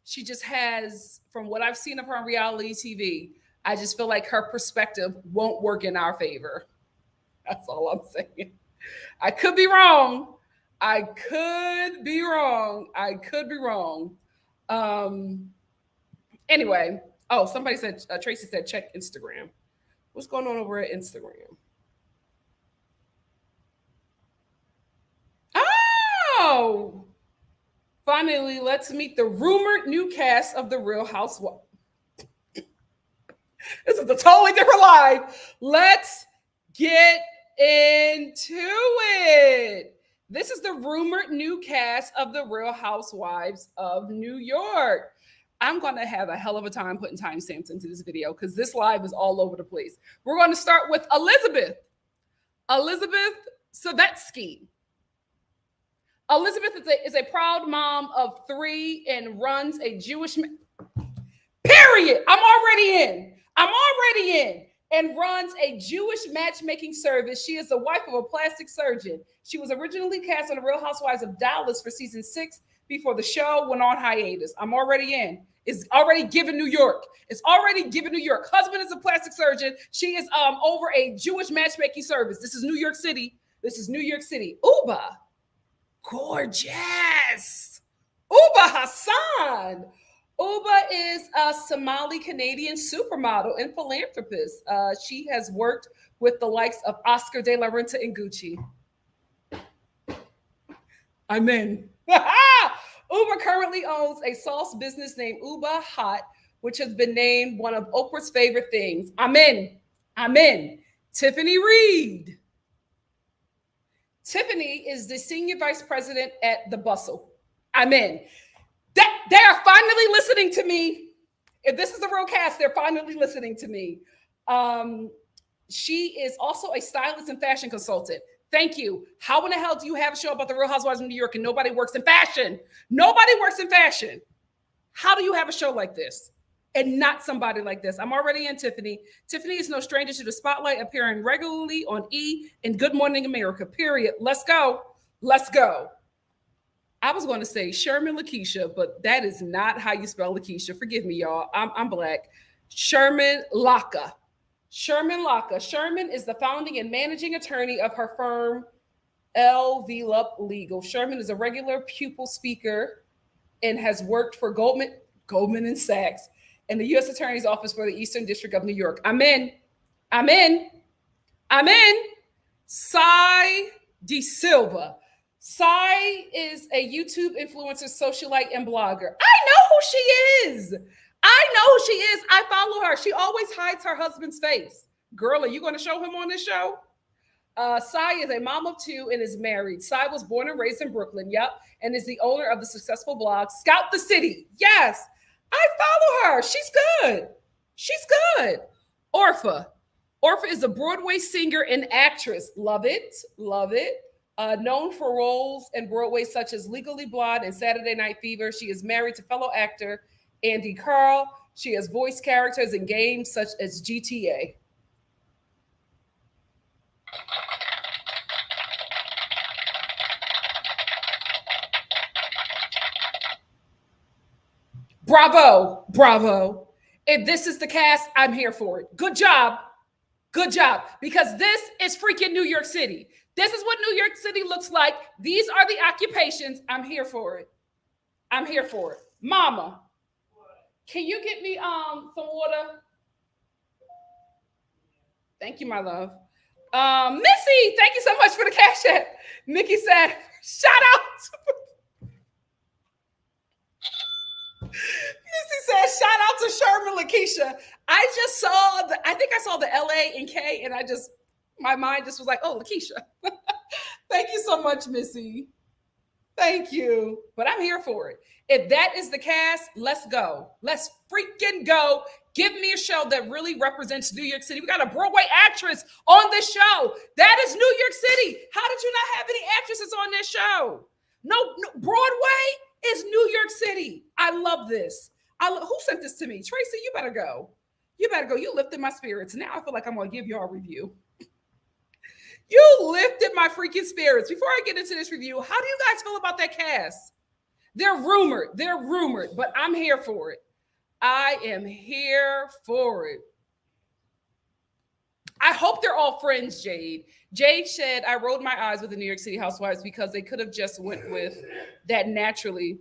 she just has, from what I've seen of her on reality TV, I just feel like her perspective won't work in our favor. That's all I'm saying. I could be wrong. Anyway, oh, somebody said, Tracy said, check Instagram. What's going on over at Instagram? Oh, finally, let's meet the rumored new cast of The Real Housewives. This is a totally different live. Let's get into it. This is the rumored new cast of The Real Housewives of New York. I'm going to have a hell of a time putting timestamps into this video because this live is all over the place. We're going to start with Elizabeth Savetsky. Elizabeth is a proud mom of 3 and runs a Jewish... Period. I'm already in. And runs a Jewish matchmaking service. She is the wife of a plastic surgeon. She was originally cast on The Real Housewives of Dallas for season 6 before the show went on hiatus. I'm already in. It's already given New York. Husband is a plastic surgeon. She is over a Jewish matchmaking service. This is New York City. Uba, gorgeous. Uba Hassan. Uba is a Somali-Canadian supermodel and philanthropist. She has worked with the likes of Oscar de la Renta and Gucci. I'm in. Uba currently owns a sauce business named Uba Hot, which has been named one of Oprah's favorite things. I'm in. Tiffany Reed. Tiffany is the senior vice president at The Bustle. I'm in. They are finally listening to me. If this is the real cast, they're finally listening to me. She is also a stylist and fashion consultant. Thank you. How in the hell do you have a show about the Real Housewives of New York and nobody works in fashion? How do you have a show like this and not somebody like this? I'm already in Tiffany. Tiffany is no stranger to the spotlight, appearing regularly on E! and Good Morning America, period. Let's go. I was going to say Sherman Lakeisha, but that is not how you spell Lakeisha. Forgive me, y'all. I'm Black. Sherman Laka. Sherman is the founding and managing attorney of her firm, LVLUP Legal. Sherman is a regular pupil speaker and has worked for Goldman and Sachs and the U.S. Attorney's Office for the Eastern District of New York. I'm in. Sai De Silva. Sai is a YouTube influencer, socialite, and blogger. I know who she is. I follow her. She always hides her husband's face. Girl, are you going to show him on this show? Sai is a mom of 2 and is married. Sai was born and raised in Brooklyn, and is the owner of the successful blog Scout the City. Yes, I follow her. She's good. Orpha is a Broadway singer and actress. Love it. Known for roles in Broadway such as Legally Blonde and Saturday Night Fever. She is married to fellow actor Andy Carl. She has voiced characters in games such as GTA. Bravo. If this is the cast, I'm here for it. Good job. Because this is freaking New York City. This is what New York City looks like. These are the occupations. I'm here for it. Mama, can you get me some water? Thank you, my love. Missy, thank you so much for the cash app. Nikki said, shout out. Missy said, shout out to Sherman Lakeisha. I think I saw the LA and K, and my mind just was like, oh, Lakeisha. Thank you so much, Missy. Thank you. But I'm here for it. If that is the cast, let's go. Let's freaking go. Give me a show that really represents New York City. We got a Broadway actress on this show. That is New York City. How did you not have any actresses on this show? No, Broadway is New York City. I love this. Who sent this to me? Tracy, you better go. You lifted my spirits. Now I feel like I'm going to give y'all a review. You lifted my freaking spirits. Before I get into this review, how do you guys feel about that cast? They're rumored, but I'm here for it. I am here for it. I hope they're all friends, Jade. Jade said, I rolled my eyes with the New York City Housewives because they could have just went with that naturally.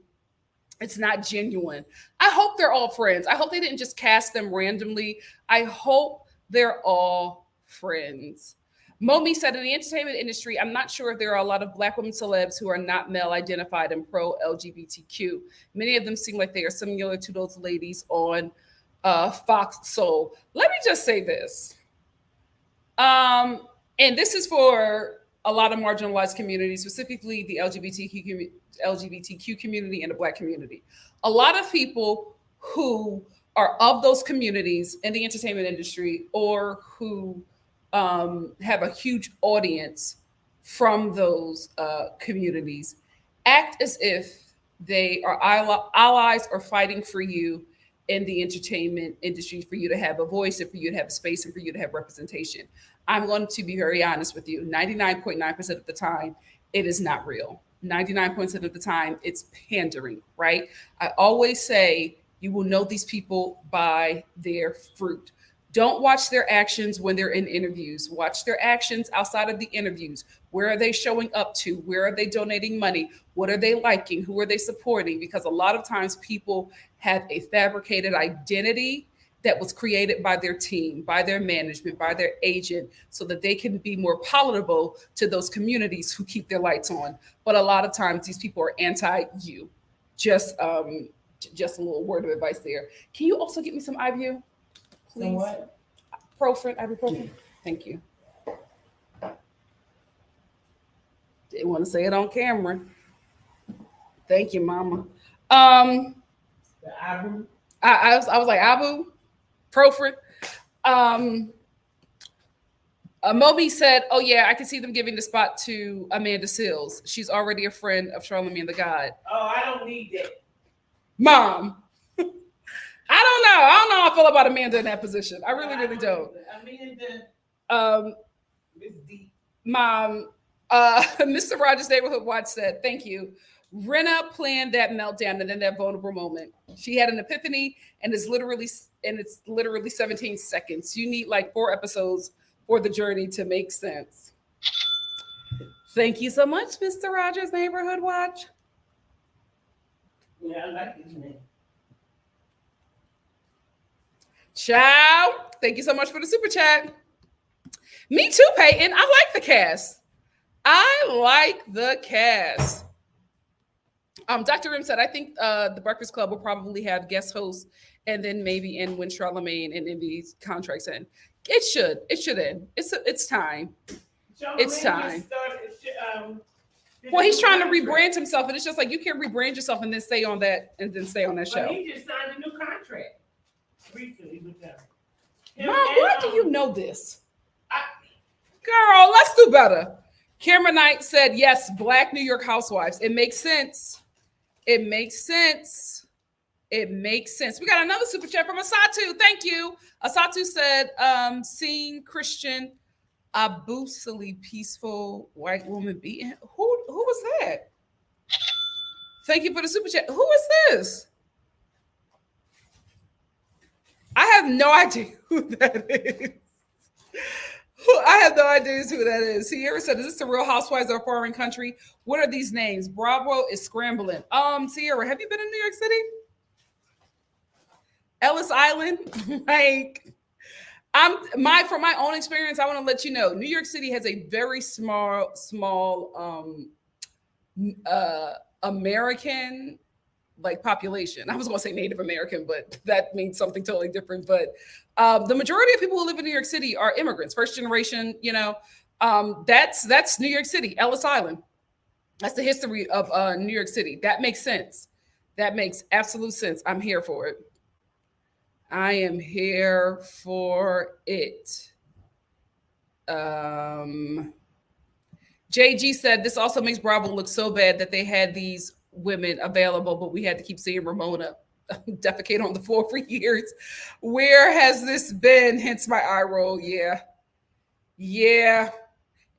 It's not genuine. I hope they're all friends. I hope they didn't just cast them randomly. I hope they're all friends. Momi said, in the entertainment industry, I'm not sure if there are a lot of Black women celebs who are not male identified and pro-LGBTQ. Many of them seem like they are similar to those ladies on Fox Soul. Let me just say this. And this is for a lot of marginalized communities, specifically the LGBTQ community and the Black community. A lot of people who are of those communities in the entertainment industry, or who have a huge audience from those communities, act as if they are allies or fighting for you in the entertainment industry, for you to have a voice and for you to have a space and for you to have representation. I'm going to be very honest with you. 99.9% of the time, it is not real. 99% of the time, it's pandering, right? I always say you will know these people by their fruit. Don't watch their actions when they're in interviews. Watch their actions outside of the interviews. Where are they showing up to? Where are they donating money? What are they liking? Who are they supporting? Because a lot of times people have a fabricated identity that was created by their team, by their management, by their agent, so that they can be more palatable to those communities who keep their lights on. But a lot of times these people are anti-you. Just a little word of advice there. Can you also get me some Ibu? Please. What? Ibuprofen. Yeah. Thank you. Didn't want to say it on camera. Thank you, Mama. The Abu. I was like ibuprofen. Moby said, "Oh yeah, I can see them giving the spot to Amanda Seales. She's already a friend of Charlamagne the God." Oh, I don't need that, Mom. I don't know. I don't know how I feel about Amanda in that position. I really don't. Amanda is deep. Mom, Mr. Rogers Neighborhood Watch said, "Thank you. Rinna planned that meltdown and then that vulnerable moment. She had an epiphany, and it's literally 17 seconds. You need like 4 episodes for the journey to make sense." Thank you so much, Mr. Rogers Neighborhood Watch. Yeah, I like his name. Ciao. Thank you so much for the super chat. Me too, Peyton. I like the cast. Dr. Rim said, "I think the Breakfast Club will probably have guest hosts and then maybe end when Charlamagne and Envy's contracts end." It should end. It's time. It's time. Well, he's trying to rebrand himself, and it's just like you can't rebrand yourself and then stay on that show. But he just signed a new contract recently with them. Mom, why do you know this? Girl, let's do better. Cameron Knight said, "Yes, Black New York housewives. It makes sense. It makes sense. It makes sense." We got another super chat from Asatu. Thank you. Asatu said, "Seeing Christian Abusali, peaceful white woman beaten." Who was that? Thank you for the super chat. Who is this? I have no idea who that is. I have no idea who that is. Sierra said, "Is this the Real Housewives of a Foreign Country? What are these names? Bravo is scrambling." Sierra, have you been in New York City? Ellis Island? Like, from my own experience, I want to let you know, New York City has a very small American like population. I was going to say Native American, but that means something totally different. But the majority of people who live in New York City are immigrants, first generation. That's New York City, Ellis Island. That's the history of New York City. That makes sense. That makes absolute sense. I'm here for it. I am here for it. JG said, "This also makes Bravo look so bad that they had these women available, but we had to keep seeing Ramona defecate on the floor for years. Where has this been?" Hence my eye roll. Yeah.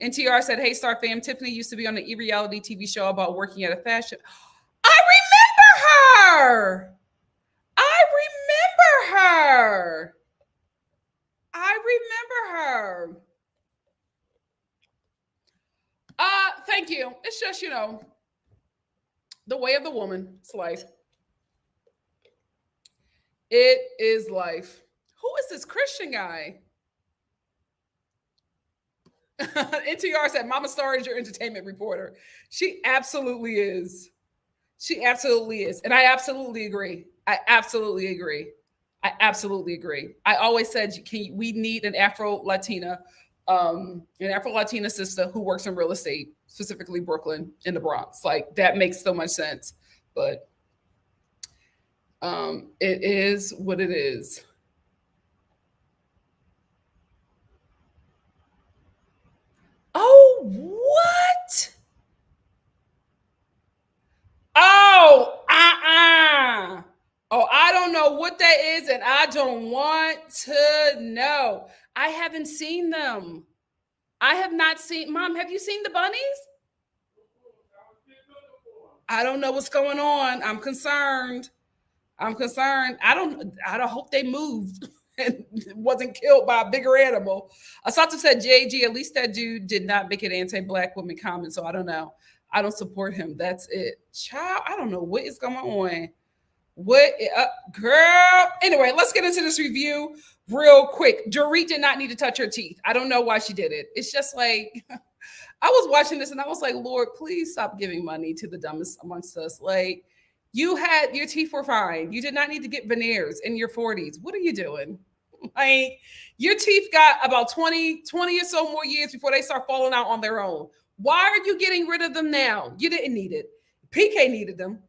NTR said, "Hey, Star fam, Tiffany used to be on an e-reality TV show about working at a fashion." I remember her. Thank you. It's just, the way of the woman. It's life. It is life. Who is this Christian guy? NTR said, "Mama Star is your entertainment reporter." She absolutely is. And I absolutely agree. I always said, we need an Afro Latina an Afro-Latina sister who works in real estate, specifically Brooklyn in the Bronx. Like that makes so much sense. But it is what it is. Oh, what? Oh, oh, I don't know what that is, and I don't want to know. I haven't seen them. I have not seen. Mom, have you seen the bunnies? I don't know what's going on. I'm concerned. I don't hope they moved and wasn't killed by a bigger animal. Asatu said, JG, at least that dude did not make an anti-Black woman comment. So I don't know. I don't support him. That's it. Child, I don't know what is going on. Girl? Anyway, let's get into this review real quick. Dorit did not need to touch her teeth. I don't know why she did it. It's just like, I was watching this and I was like, Lord, please stop giving money to the dumbest amongst us. Like, your teeth were fine. You did not need to get veneers in your 40s. What are you doing? Like, your teeth got about 20 or so more years before they start falling out on their own. Why are you getting rid of them now? You didn't need it. PK needed them.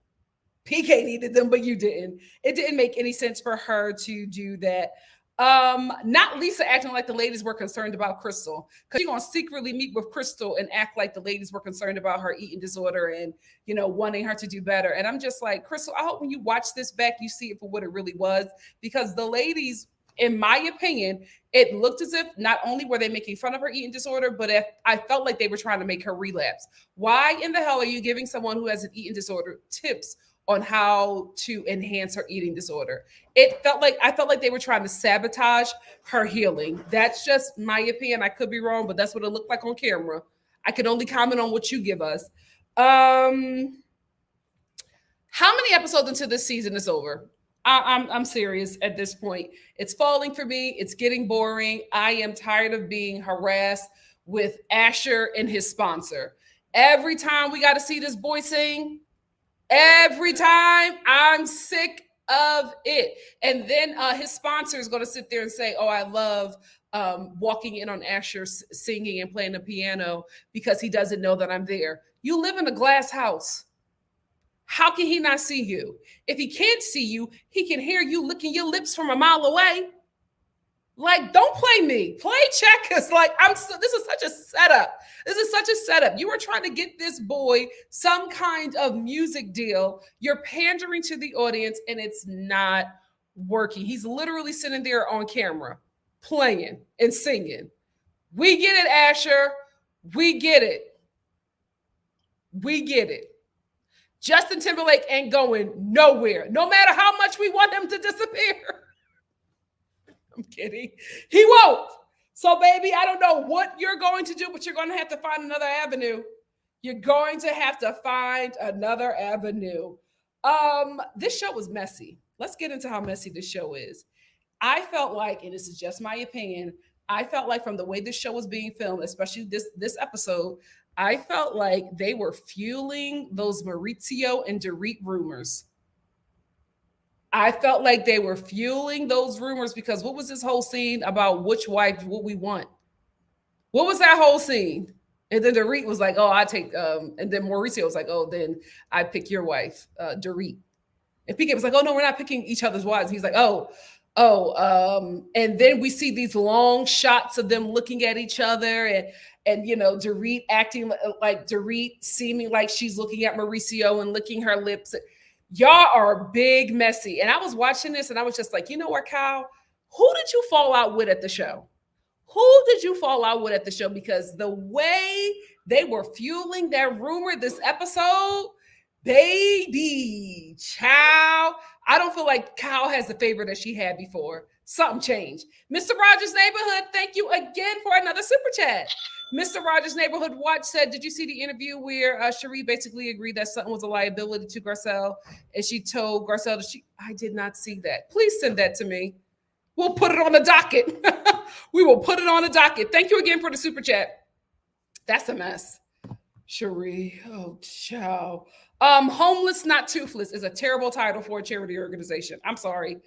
But you didn't. It didn't make any sense for her to do that. Not Lisa acting like the ladies were concerned about Crystal, because she's gonna secretly meet with Crystal and act like the ladies were concerned about her eating disorder and, you know, wanting her to do better. And I'm just like, Crystal, I hope when you watch this back, you see it for what it really was, because the ladies, in my opinion, it looked as if not only were they making fun of her eating disorder, but I felt like they were trying to make her relapse. Why in the hell are you giving someone who has an eating disorder tips on how to enhance her eating disorder? I felt like they were trying to sabotage her healing. That's just my opinion. I could be wrong, but that's what it looked like on camera. I can only comment on what you give us. How many episodes into this season is over? I'm serious at this point. It's falling for me. It's getting boring. I am tired of being harassed with Asher and his sponsor. Every time we got to see this boy sing, every time, I'm sick of it. And then his sponsor is going to sit there and say, oh, I love walking in on Asher singing and playing the piano because he doesn't know that I'm there. You live in a glass house. How can he not see you? If he can't see you, he can hear you licking your lips from a mile away. Like, don't play me. Play checkers. Like, this is such a setup. You were trying to get this boy some kind of music deal. You're pandering to the audience and it's not working. He's literally sitting there on camera playing and singing. We get it, Asher. We get it. Justin Timberlake ain't going nowhere, no matter how much we want him to disappear. I'm kidding. He won't. So, baby, I don't know what you're going to do, but you're going to have to find another avenue. This show was messy. Let's get into how messy this show is. I felt like, and this is just my opinion, I felt like from the way this show was being filmed, especially this episode, I felt like they were fueling those Maurizio and Dorit rumors. I felt like they were fueling those rumors because what was this whole scene about which wife would we want? What was that whole scene? And then Dorit was like, oh, I take, and then Mauricio was like, oh, then I pick your wife, Dorit. And PK was like, oh, no, we're not picking each other's wives. He's like, and then we see these long shots of them looking at each other and you know, Dorit acting like Dorit seeming like she's looking at Mauricio and licking her lips. Y'all are big messy. And I was watching this and I was just like, you know what, Kyle? Who did you fall out with at the show? Because the way they were fueling that rumor this episode, baby, child, I don't feel like Kyle has the favor that she had before. Something changed. Mr. Rogers Neighborhood, thank you again for another super chat. Mr. Rogers Neighborhood Watch said, did you see the interview where Cherie basically agreed that Sutton was a liability to Garcelle and she told Garcelle I did not see that. Please send that to me. We'll put it on the docket. We will put it on the docket. Thank you again for the super chat. That's a mess. Cherie, oh, ciao. Homeless Not Toothless is a terrible title for a charity organization. I'm sorry.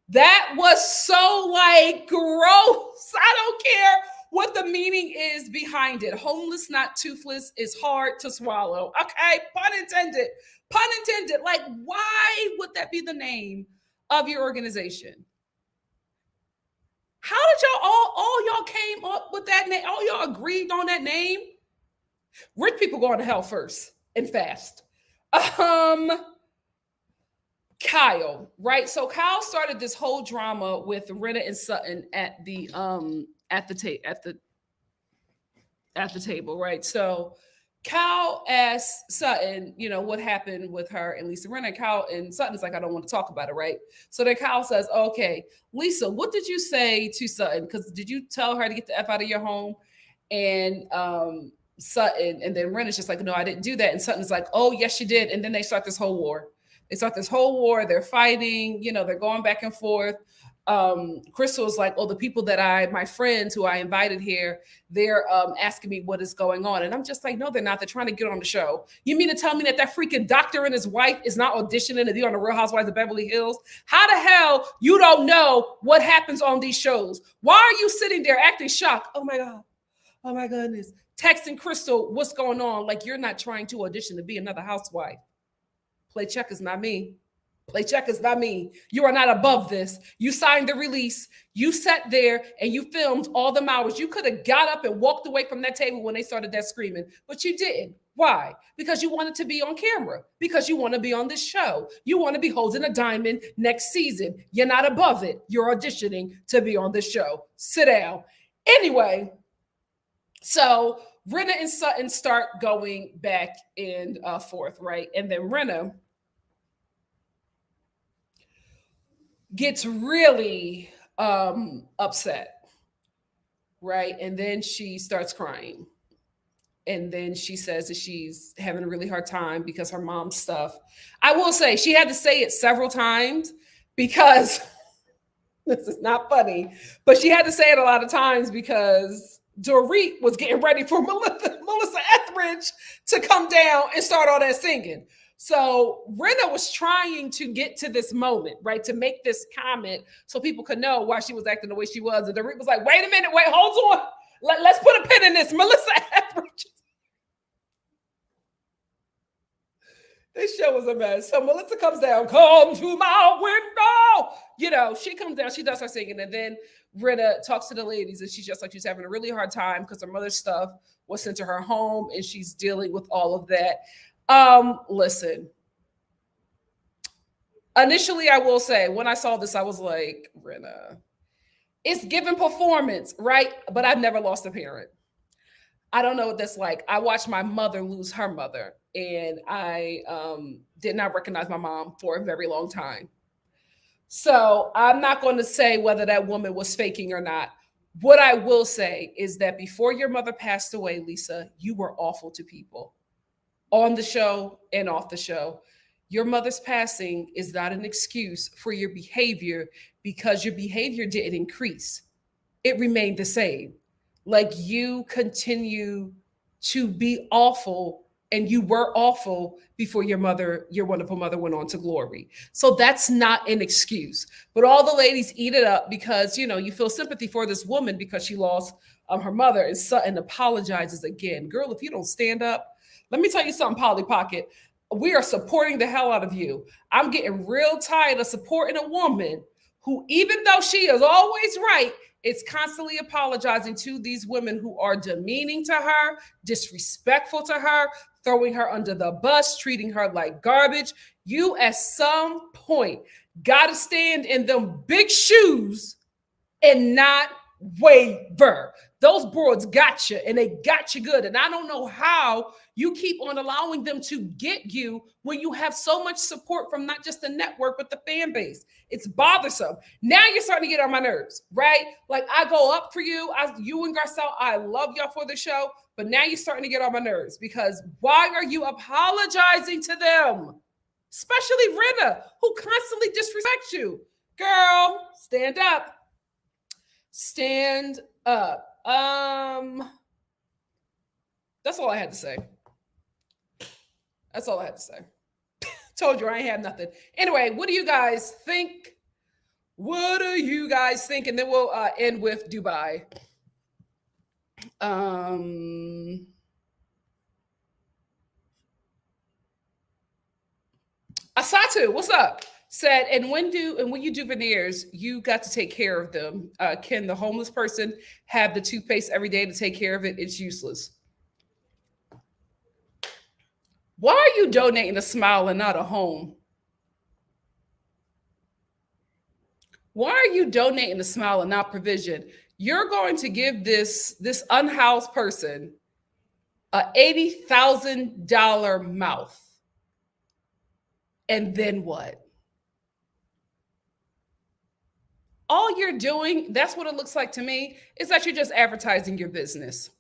That was so like gross. I don't care what the meaning is behind it. Homeless, not toothless, is hard to swallow. Okay, pun intended. Pun intended. Like, why would that be the name of your organization? How did y'all all y'all came up with that name? All y'all agreed on that name? Rich people going to hell first and fast. Kyle, right? So Kyle started this whole drama with Rinna and Sutton at the table, right? So Kyle asked Sutton, what happened with her and Lisa Rinna. Kyle and Sutton's like, I don't want to talk about it, right? So then Kyle says, okay, Lisa, what did you say to Sutton? Because did you tell her to get the F out of your home? And Sutton, and then Rinna's just like, no, I didn't do that. And Sutton's like, oh, yes, you did. And then they start this whole war. They're fighting, they're going back and forth. Crystal's like, oh, the people my friends who I invited here, they're asking me what is going on. And I'm just like, no, they're not. They're trying to get on the show. You mean to tell me that freaking doctor and his wife is not auditioning to be on the Real Housewives of Beverly Hills? How the hell you don't know what happens on these shows? Why are you sitting there acting shocked? Oh my God. Oh my goodness. Texting Crystal, what's going on? Like, you're not trying to audition to be another housewife. Play check is not me. Play check is not me. You are not above this. You signed the release. You sat there and you filmed all them hours. You could have got up and walked away from that table when they started that screaming, but you didn't. Why? Because you wanted to be on camera. Because you want to be on this show. You want to be holding a diamond next season. You're not above it. You're auditioning to be on this show. Sit down. Anyway, so Rinna and Sutton start going back and forth, right? And then Rinna gets really upset, right? And then she starts crying. And then she says that she's having a really hard time because her mom's stuff. I will say she had to say it several times because this is not funny, but she had to say it a lot of times because Dorit was getting ready for Melissa Etheridge to come down and start all that singing. So Rinna was trying to get to this moment, right? To make this comment so people could know why she was acting the way she was. And Dorit was like, wait a minute, hold on. Let's put a pin in this. Melissa Etheridge. This show was a mess. So Melissa comes down, come to my window. She comes down, she does her singing, and then Rinna talks to the ladies, and she's just like, she's having a really hard time because her mother's stuff was sent to her home, and she's dealing with all of that. Listen. Initially, I will say, when I saw this, I was like, Rinna, it's given performance, right? But I've never lost a parent. I don't know what that's like. I watched my mother lose her mother, and I did not recognize my mom for a very long time. So I'm not going to say whether that woman was faking or not. What I will say is that before your mother passed away, Lisa, you were awful to people on the show and off the show. Your mother's passing is not an excuse for your behavior because your behavior didn't increase. It remained the same. Like, you continue to be awful, and you were awful before your wonderful mother went on to glory. So that's not an excuse. But all the ladies eat it up because, you feel sympathy for this woman because she lost her mother, and Sutton apologizes again. Girl, if you don't stand up, let me tell you something, Polly Pocket. We are supporting the hell out of you. I'm getting real tired of supporting a woman who, even though she is always right, is constantly apologizing to these women who are demeaning to her, disrespectful to her, throwing her under the bus, treating her like garbage. You, at some point, got to stand in them big shoes and not waver. Those broads got you, and they got you good. And I don't know how you keep on allowing them to get you when you have so much support from not just the network, but the fan base. It's bothersome. Now you're starting to get on my nerves, right? Like, I go up for you. You and Garcelle, I love y'all for the show, but now you're starting to get on my nerves because why are you apologizing to them? Especially Rinna, who constantly disrespects you. Girl, stand up. Stand up. That's all I had to say. That's all I had to say. Told you I ain't had nothing. Anyway, what do you guys think? What do you guys think? And then we'll end with Dubai. Asatu, what's up? Said, and when you do veneers, you got to take care of them. Can the homeless person have the toothpaste every day to take care of it? It's useless. Why are you donating a smile and not a home? Why are you donating a smile and not provision? You're going to give this unhoused person a $80,000 mouth. And then what? All you're doing, that's what it looks like to me, is that you're just advertising your business.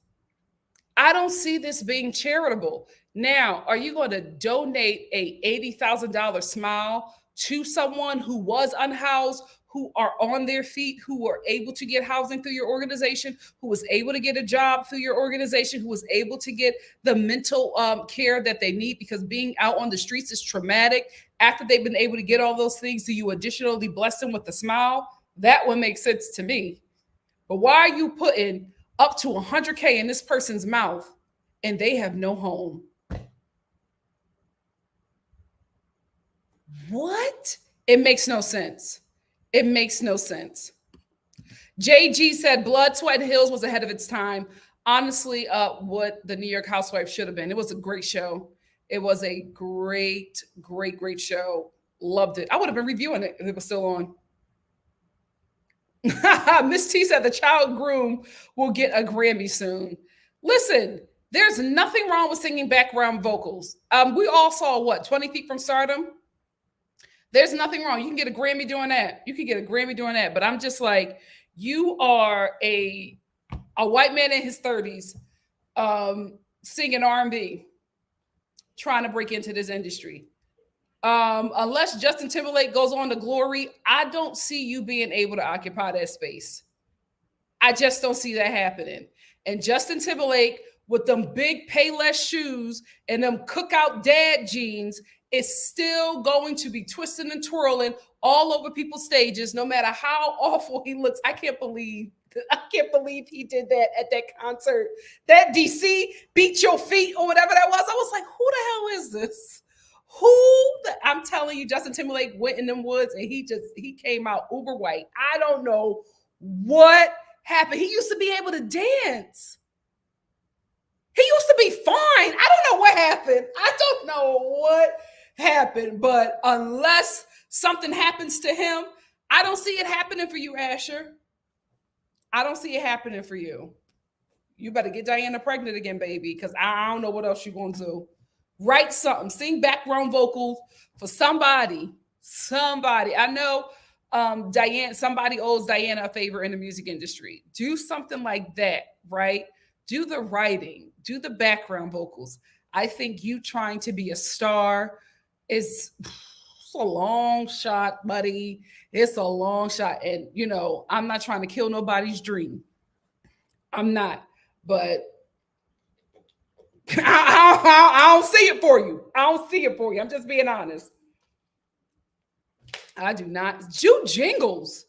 I don't see this being charitable. Now, are you going to donate a $80,000 smile to someone who was unhoused, who are on their feet, who were able to get housing through your organization, who was able to get a job through your organization, who was able to get the mental care that they need, because being out on the streets is traumatic. After they've been able to get all those things, do you additionally bless them with a smile? That one makes sense to me. But why are you putting up to 100K in this person's mouth and they have no home? What? It makes no sense. It makes no sense. JG said Blood, Sweat, and Hills was ahead of its time. Honestly, what the New York Housewives should have been. It was a great show. It was a great, great, great show. Loved it. I would have been reviewing it if it was still on. Miss T said the child groom will get a Grammy soon. Listen, there's nothing wrong with singing background vocals. We all saw what, 20 Feet from Stardom? There's nothing wrong. You can get a Grammy doing that. You can get a Grammy doing that. But I'm just like, you are a white man in his 30s singing R&B, trying to break into this industry. Unless Justin Timberlake goes on to glory, I don't see you being able to occupy that space. I just don't see that happening. And Justin Timberlake with them big Payless shoes and them cookout dad jeans is still going to be twisting and twirling all over people's stages, no matter how awful he looks. I can't believe he did that at that concert. That DC Beat Your Feet or whatever that was. I was like, who the hell is this? I'm telling you, Justin Timberlake went in them woods and he came out uber white. I don't know what happened. He used to be able to dance. He used to be fine. I don't know what happened. But unless something happens to him, I don't see it happening for you, Asher. I don't see it happening for you. You better get Diana pregnant again, baby, because I don't know what else you're going to do. Write something. Sing background vocals for somebody. I know somebody owes Diana a favor in the music industry. Do something like that, right? Do the writing. Do the background vocals. I think you trying to be a star is a long shot, buddy. It's a long shot. And, I'm not trying to kill nobody's dream. I'm not. But I don't see it for you. I'm just being honest. I do not. Do jingles.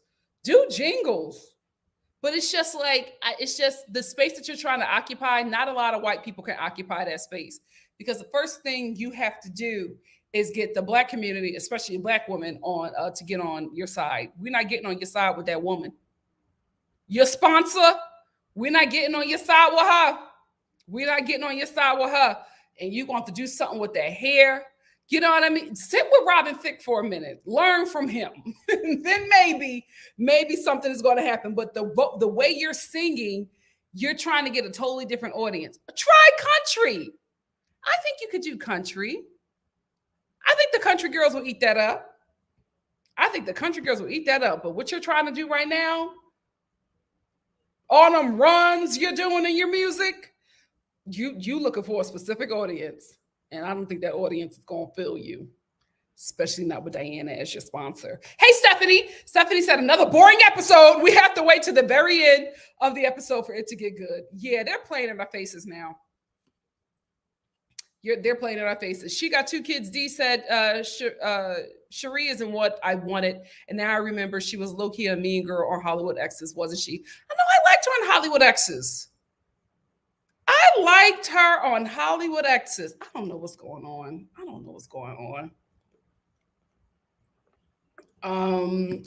But it's just like, it's just the space that you're trying to occupy. Not a lot of white people can occupy that space, because the first thing you have to do is get the Black community, especially Black women, on to get on your side. We're not getting on your side with that woman. Your sponsor, we're not getting on your side with her. And you're going to do something with that hair. You know what I mean? Sit with Robin Thicke for a minute. Learn from him. Then maybe something is going to happen. But the way you're singing, you're trying to get a totally different audience. Try country. I think you could do country. I think the country girls will eat that up. But what you're trying to do right now, all them runs you're doing in your music, you looking for a specific audience. And I don't think that audience is going to feel you, especially not with Diana as your sponsor. Hey, Stephanie. Stephanie said, another boring episode. We have to wait to the very end of the episode for it to get good. Yeah, they're playing in our faces now. They're playing in our faces. She got 2 kids. D said, Cherie isn't what I wanted. And now I remember she was low-key a mean girl on Hollywood Exes, wasn't she? I know I liked her on Hollywood Exes. I liked her on Hollywood Exes. I don't know what's going on.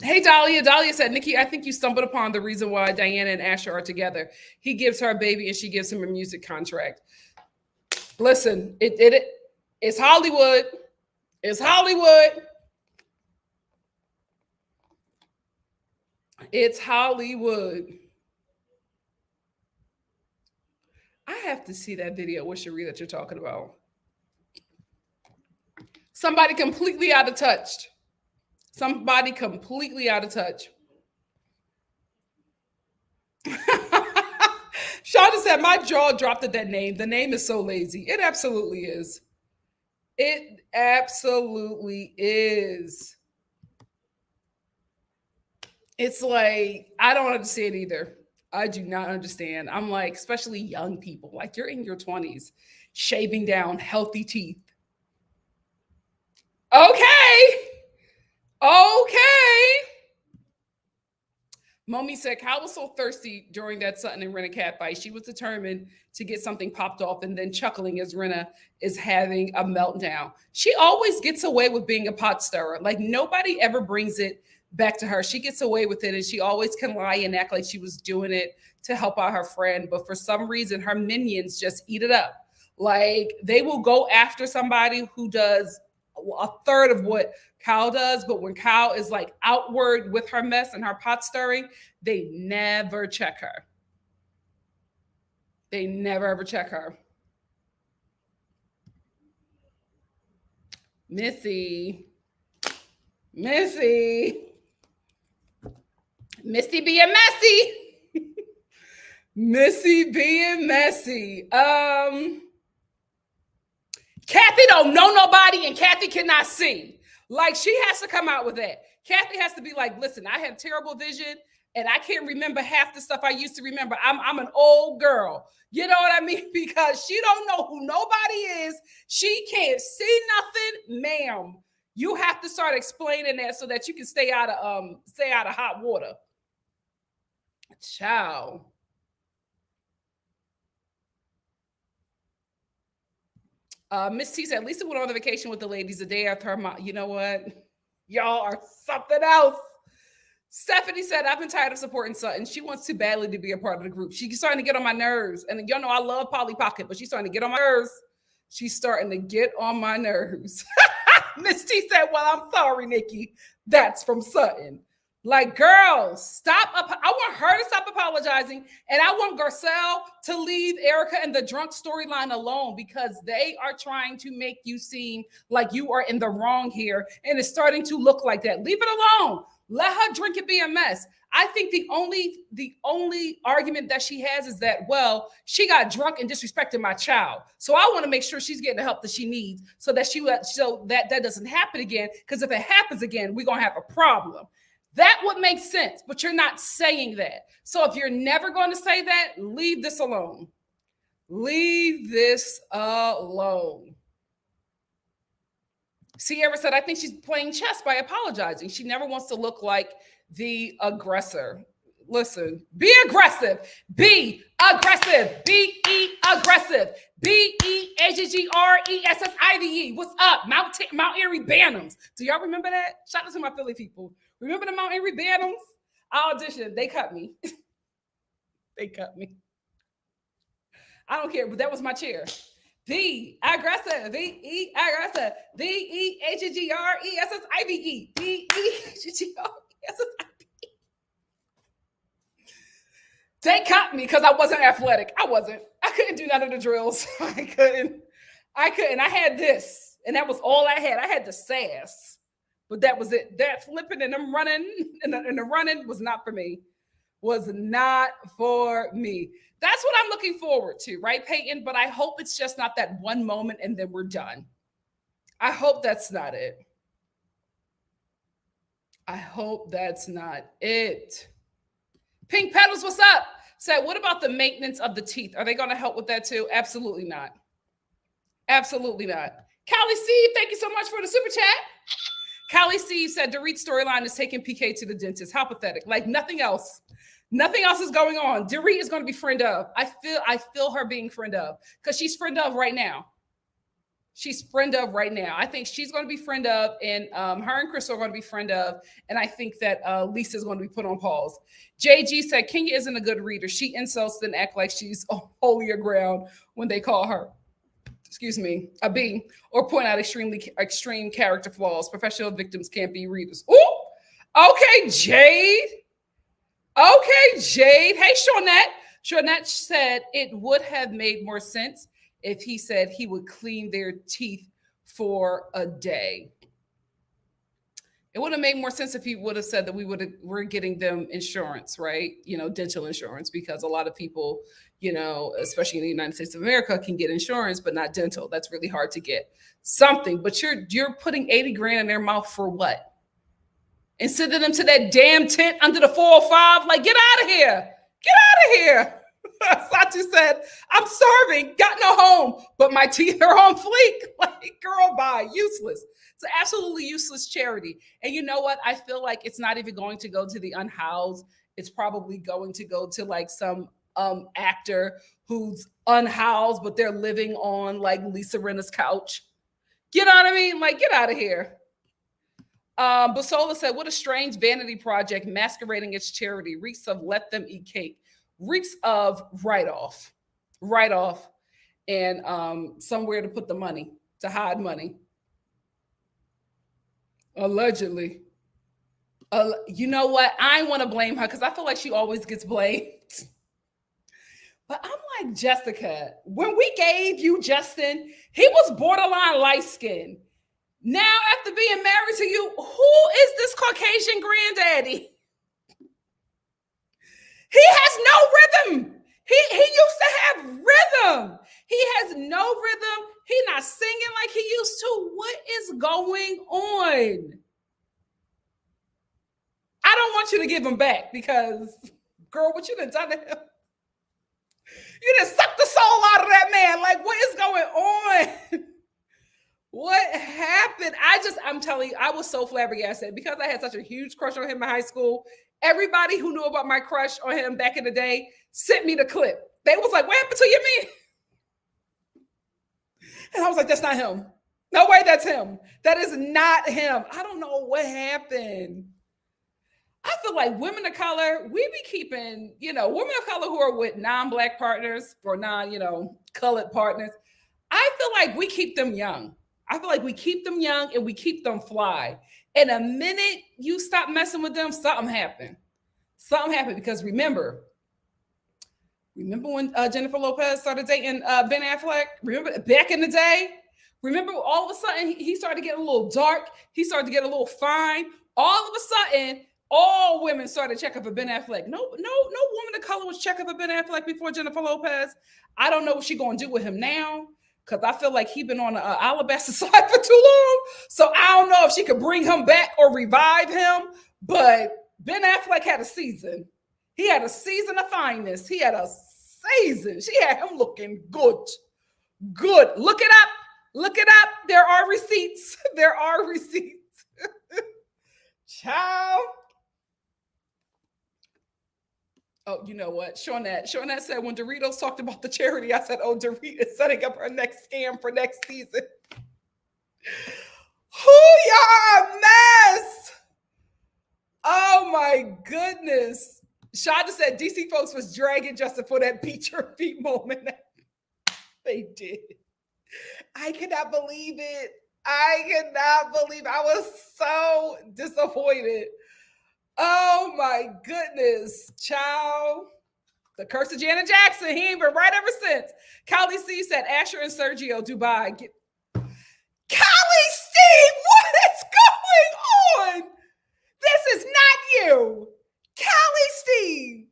Hey Dahlia. Dahlia said, Nikki, I think you stumbled upon the reason why Diana and Asher are together. He gives her a baby and she gives him a music contract. Listen, it's Hollywood. It's Hollywood. It's Hollywood. I have to see that video with Cherie that you're talking about. Somebody completely out of touch. Somebody completely out of touch. Shonda said, my jaw dropped at that name. The name is so lazy. It absolutely is. It absolutely is. It's like, I don't understand either. I do not understand. I'm like, especially young people, like you're in your 20s, shaving down healthy teeth. Okay. Momi said, Cal was so thirsty during that Sutton and Rinna cat fight. She was determined to get something popped off and then chuckling as Rinna is having a meltdown. She always gets away with being a pot stirrer. Like nobody ever brings it back to her. She gets away with it and she always can lie and act like she was doing it to help out her friend. But for some reason, her minions just eat it up. Like they will go after somebody who does a third of what Cal does, but when Cal is like outward with her mess and her pot stirring, they never check her. They never ever check her. Missy being messy. Missy being messy. Kathy don't know nobody and Kathy cannot see. Like she has to come out with that. Kathy has to be like, listen, I have terrible vision and I can't remember half the stuff I used to remember. I'm an old girl. You know what I mean? Because she don't know who nobody is. She can't see nothing, ma'am. You have to start explaining that so that you can stay out of hot water. Ciao. Miss T said, Lisa went on the vacation with the ladies the day after her mom. You know what? Y'all are something else. Stephanie said, I've been tired of supporting Sutton. She wants too badly to be a part of the group. She's starting to get on my nerves. And y'all know I love Polly Pocket, but she's starting to get on my nerves. She's starting to get on my nerves. Miss T said, well, I'm sorry, Nikki. That's from Sutton. Like, girl, stop. I want her to stop apologizing. And I want Garcelle to leave Erika and the drunk storyline alone because they are trying to make you seem like you are in the wrong here. And it's starting to look like that. Leave it alone. Let her drink and be a mess. I think the only argument that she has is that, well, she got drunk and disrespected my child. So I want to make sure she's getting the help that she needs so that doesn't happen again. Because if it happens again, we're going to have a problem. That would make sense, but you're not saying that. So if you're never going to say that, leave this alone. Leave this alone. Sierra said, I think she's playing chess by apologizing. She never wants to look like the aggressor. Listen, be aggressive. Be aggressive. B-E aggressive. B-E-A-G-G-R-E-S-S-I-V-E. What's up? Mount Airy Bantams. Do y'all remember that? Shout out to my Philly people. Remember the Mount Airy Bantams? I auditioned. They cut me. They cut me. I don't care, but that was my chair. B aggressive. B-E aggressive. B-E-A-G-G-R-E-S-S-I-V-E. B-E-A-G-G-R-E-S-S-I-V-E. They cut me because I wasn't athletic. I couldn't do none of the drills. I couldn't. I had this, and that was all I had. I had the sass. But that was it. That flipping and them running and the running was not for me. Was not for me. That's what I'm looking forward to, right, Peyton? But I hope it's just not that one moment and then we're done. I hope that's not it. I hope that's not it. Pink Petals, what's up? Said, what about the maintenance of the teeth? Are they going to help with that too? Absolutely not. Absolutely not. Callie Steve, thank you so much for the super chat. Callie Steve said, Dorit storyline is taking PK to the dentist. How pathetic. Like nothing else. Nothing else is going on. Dorit is going to be friend of. I feel her being friend of because she's friend of right now. She's friend of right now. I think she's going to be friend of, and her and Crystal are going to be friend of. And I think that Lisa is going to be put on pause. JG said Kenya isn't a good reader. She insults and act like she's on holier ground when they call her, a B, or point out extreme character flaws. Professional victims can't be readers. Ooh, okay, Jade. Okay, Jade. Hey, Shawnette. Shawnette said it would have made more sense if he said he would clean their teeth for a day. It would have made more sense if he would have said that we're getting them insurance, right? Dental insurance, because a lot of people, especially in the United States of America, can get insurance, but not dental. That's really hard to get. Something, but you're putting 80 grand in their mouth for what? And sending them to that damn tent under the 405? Like, get out of here. Get out of here. Satu said, I'm starving, got no home, but my teeth are on fleek. Like, girl, bye. Useless. It's an absolutely useless charity. And you know what? I feel like it's not even going to go to the unhoused. It's probably going to go to like some actor who's unhoused, but they're living on like Lisa Rinna's couch. You know what I mean? Like, get out of here. Basola said, what a strange vanity project masquerading its charity. Reeks of let them eat cake. Reeks of write-off, and somewhere to put the money, to hide money. Allegedly. You know what? I want to blame her because I feel like she always gets blamed. But I'm like, Jessica, when we gave you Justin, he was borderline light-skinned. Now, after being married to you, who is this Caucasian granddaddy? He has no rhythm. He used to have rhythm. He has no rhythm. He's not singing like he used to. What is going on? I don't want you to give him back because, girl, what you done done to him? You done sucked the soul out of that man. Like, what is going on? What happened? I'm telling you, I was so flabbergasted because I had such a huge crush on him in high school. Everybody who knew about my crush on him back in the day sent me the clip. They was like, what happened to your man? And I was like, that's not him. No way, that's him. That is not him. I don't know what happened. I feel like women of color, we be keeping, women of color who are with non-Black partners or colored partners. I feel like we keep them young. I feel like we keep them young and we keep them fly. And a minute you stop messing with them, something happened. Something happened because remember when Jennifer Lopez started dating Ben Affleck? Remember back in the day? Remember all of a sudden he started to get a little dark. He started to get a little fine. All of a sudden, all women started checking for Ben Affleck. No woman of color was checking for Ben Affleck before Jennifer Lopez. I don't know what she's going to do with him now. Because I feel like he's been on the alabaster side for too long. So I don't know if she could bring him back or revive him. But Ben Affleck had a season. He had a season of fineness. He had a season. She had him looking good. Good. Look it up. Look it up. There are receipts. There are receipts. Ciao. Oh, you know what? Shawnette said when Doritos talked about the charity, I said, oh, Doritos setting up her next scam for next season. Y'all a mess. Oh my goodness. Shonda said DC folks was dragging Justin for that beat your feet moment. They did. I cannot believe it. I was so disappointed. Oh my goodness, child. The curse of Janet Jackson. He ain't been right ever since. Callie C said Asher and Sergio Dubai. Callie Steve, what is going on? This is not you. Callie Steve.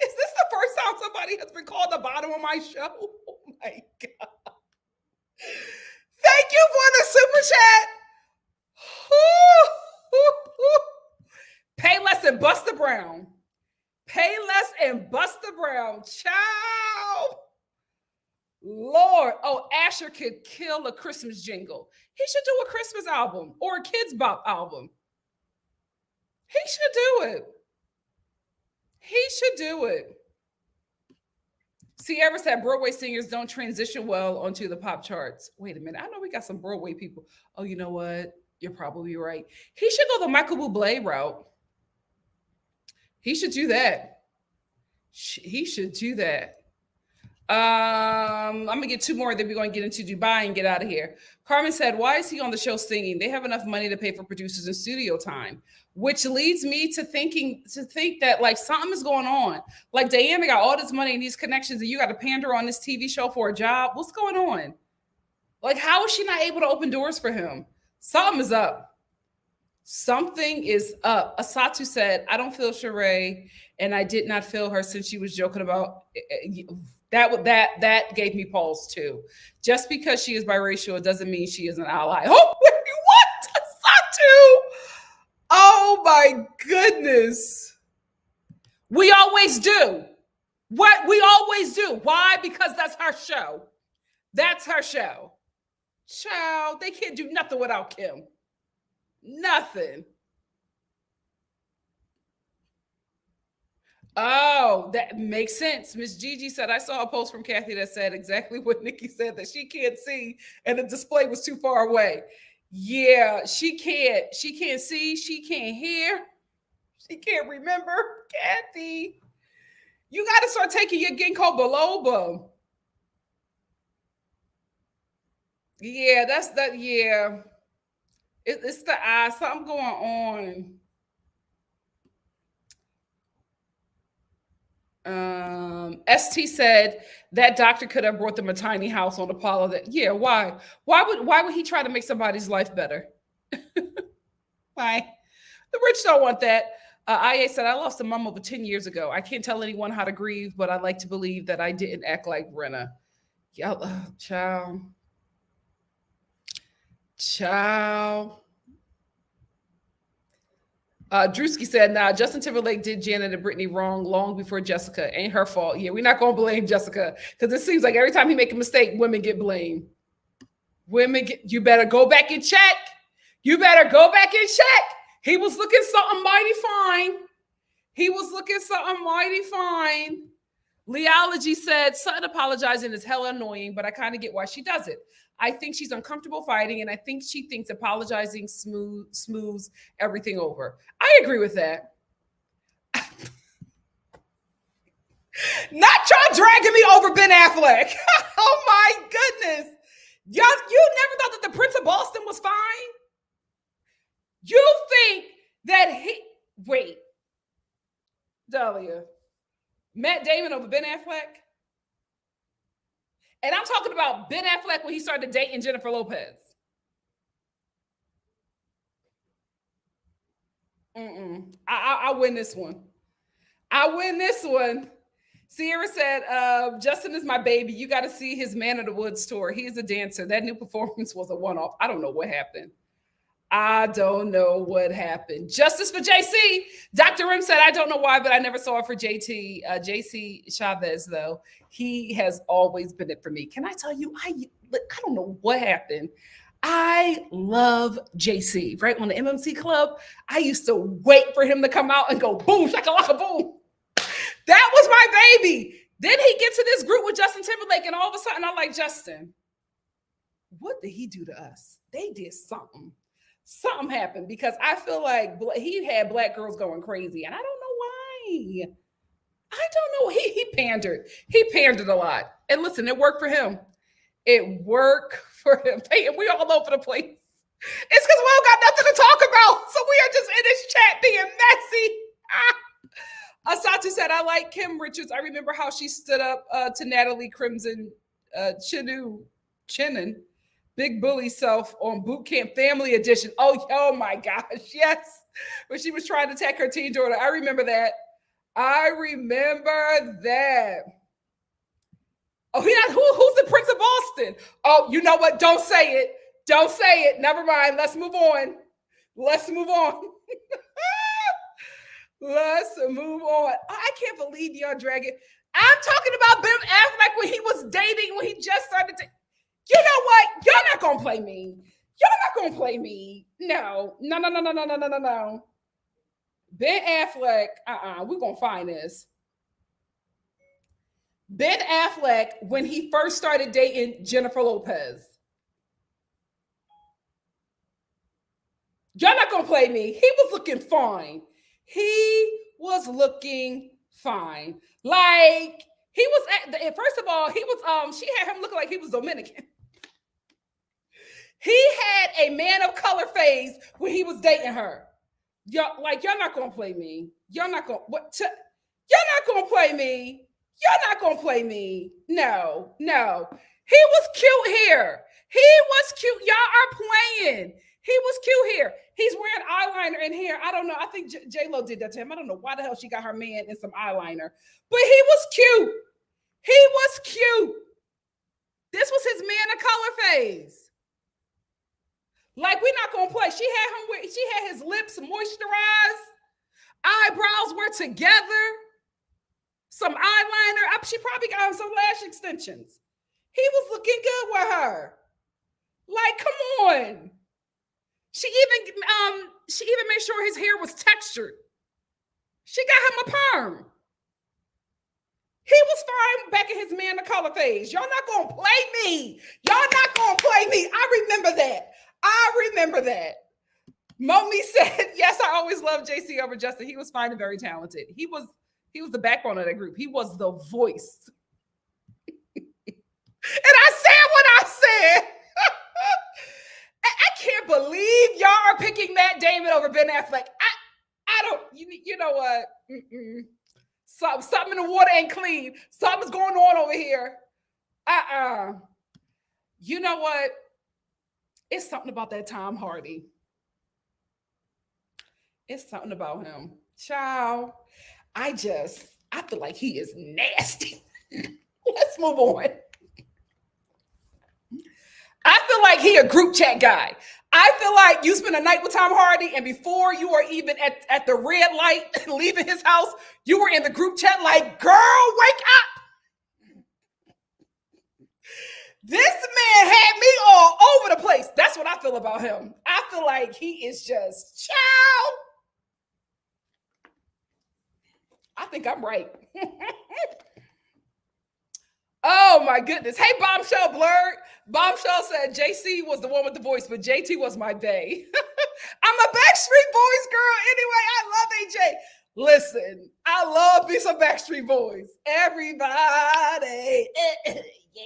Is this the first time somebody has been called the bottom of my show? Oh my God. Thank you for the super chat. Pay less and Buster Brown. Pay less and Buster Brown. Ciao. Lord. Oh, Asher could kill a Christmas jingle. He should do a Christmas album or a Kids Bop album. He should do it. He should do it. Sierra said Broadway singers don't transition well onto the pop charts. Wait a minute. I know we got some Broadway people. Oh, you know what? You're probably right. He should go the Michael Bublé route. He should do that. He should do that. I'm gonna get two more, then we're gonna get into Dubai and get out of here. Carmen said, why is he on the show singing? They have enough money to pay for producers and studio time, which leads me to think that like something is going on. Like Diana got all this money and these connections, and you got to pander on this TV show for a job. What's going on? Like, how is she not able to open doors for him? Something is up. Something is up. Asatu said, I don't feel Sheree, and I did not feel her since she was joking about that gave me pause too. Just because she is biracial, it doesn't mean she is an ally. Oh, what? Asatu! Oh my goodness. We always do. What we always do. Why? Because that's her show. That's her show. Child, they can't do nothing without Kim. Nothing. Oh, that makes sense. Miss Gigi said, I saw a post from Kathy that said exactly what Nikki said, that she can't see and the display was too far away. Yeah, she can't see, she can't hear, she can't remember. Kathy, you got to start taking your ginkgo biloba. Yeah, that's that. Yeah, it's the eye. Something going on. ST said that doctor could have brought them a tiny house on Apollo. That why would he try to make somebody's life better? Why? The rich don't want that. IA said, I lost a mom over 10 years ago. I can't tell anyone how to grieve, but I'd like to believe that I didn't act like Rinna. Child. Drewski said, nah, Justin Timberlake did Janet and Brittany wrong long before Jessica. Ain't her fault. Yeah, we're not going to blame Jessica, because it seems like every time he make a mistake, women get blamed. You better go back and check. You better go back and check. He was looking something mighty fine. Leology said, Sutton apologizing is hella annoying, but I kind of get why she does it. I think she's uncomfortable fighting, and I think she thinks apologizing smooths everything over. I agree with that. Not y'all dragging me over Ben Affleck. Oh my goodness. You never thought that the Prince of Boston was fine? You think that wait, Dahlia, Matt Damon over Ben Affleck? And I'm talking about Ben Affleck when he started dating Jennifer Lopez. I win this one. Sierra said, Justin is my baby. You got to see his Man of the Woods tour. He is a dancer. That new performance was a one-off. I don't know what happened. Justice for JC. Dr. M said, I don't know why, but I never saw it for JT. JC Chavez, though, he has always been it for me. Can I tell you, I don't know what happened. I love JC, right? On the MMC Club, I used to wait for him to come out and go, boom, shakalaka, boom. That was my baby. Then he gets to this group with Justin Timberlake, and all of a sudden, I'm like, Justin, what did he do to us? They did something. Something happened, because I feel like he had black girls going crazy, and I don't know why. I don't know. He pandered. He pandered a lot. And listen, it worked for him. It worked for him. And we all over the place. It's because we don't got nothing to talk about. So we are just in this chat being messy. Asatu said, I like Kim Richards. I remember how she stood up to Natalie Crimson Chinnan. Big bully self on Boot Camp Family Edition. Oh my gosh, yes. When she was trying to attack her teen daughter. I remember that. Oh, who's the Prince of Boston? Oh, you know what? Don't say it. Never mind. Let's move on. I can't believe y'all dragging. I'm talking about Ben Affleck when he was dating when he just started to, you know what? Y'all not gonna play me. Y'all not gonna play me. No. Ben Affleck, we're gonna find this. Ben Affleck, when he first started dating Jennifer Lopez. Y'all not gonna play me. He was looking fine. He was looking fine. Like, he was first of all, he was she had him looking like he was Dominican. He had a man of color phase when he was dating her. Y'all not gonna play me. Y'all not gonna play me. Y'all not gonna play me. No. He was cute here. He was cute. Y'all are playing. He was cute here. He's wearing eyeliner in here. I don't know. I think J-Lo did that to him. I don't know why the hell she got her man in some eyeliner. But he was cute. He was cute. This was his man of color phase. Like, we're not gonna play. She had his lips moisturized. Eyebrows were together. Some eyeliner. She probably got him some lash extensions. He was looking good with her. Like, come on. She even made sure his hair was textured. She got him a perm. He was fine back in his man of color phase. Y'all not gonna play me. Y'all not gonna play me. I remember that. Momi said, yes, I always loved JC over Justin. He was fine and very talented. He was the backbone of that group. He was the voice. And I said what I said. I can't believe y'all are picking Matt Damon over Ben Affleck. I don't, you know what? Something in the water ain't clean. Something's going on over here. You know what? It's something about that Tom Hardy. It's something about him. Child, I feel like he is nasty. Let's move on. I feel like he a group chat guy. I feel like you spend a night with Tom Hardy, and before you are even at the red light leaving his house, you were in the group chat like, girl, wake up. This man had me all over the place. That's what I feel about him. I feel like he is just, child. I think I'm right. Oh my goodness. Hey, Bombshell Blurred. Bombshell said JC was the one with the voice, but JT was my bae. I'm a Backstreet Boys girl anyway. I love AJ. Listen, I love me some Backstreet Boys. Everybody. Yeah.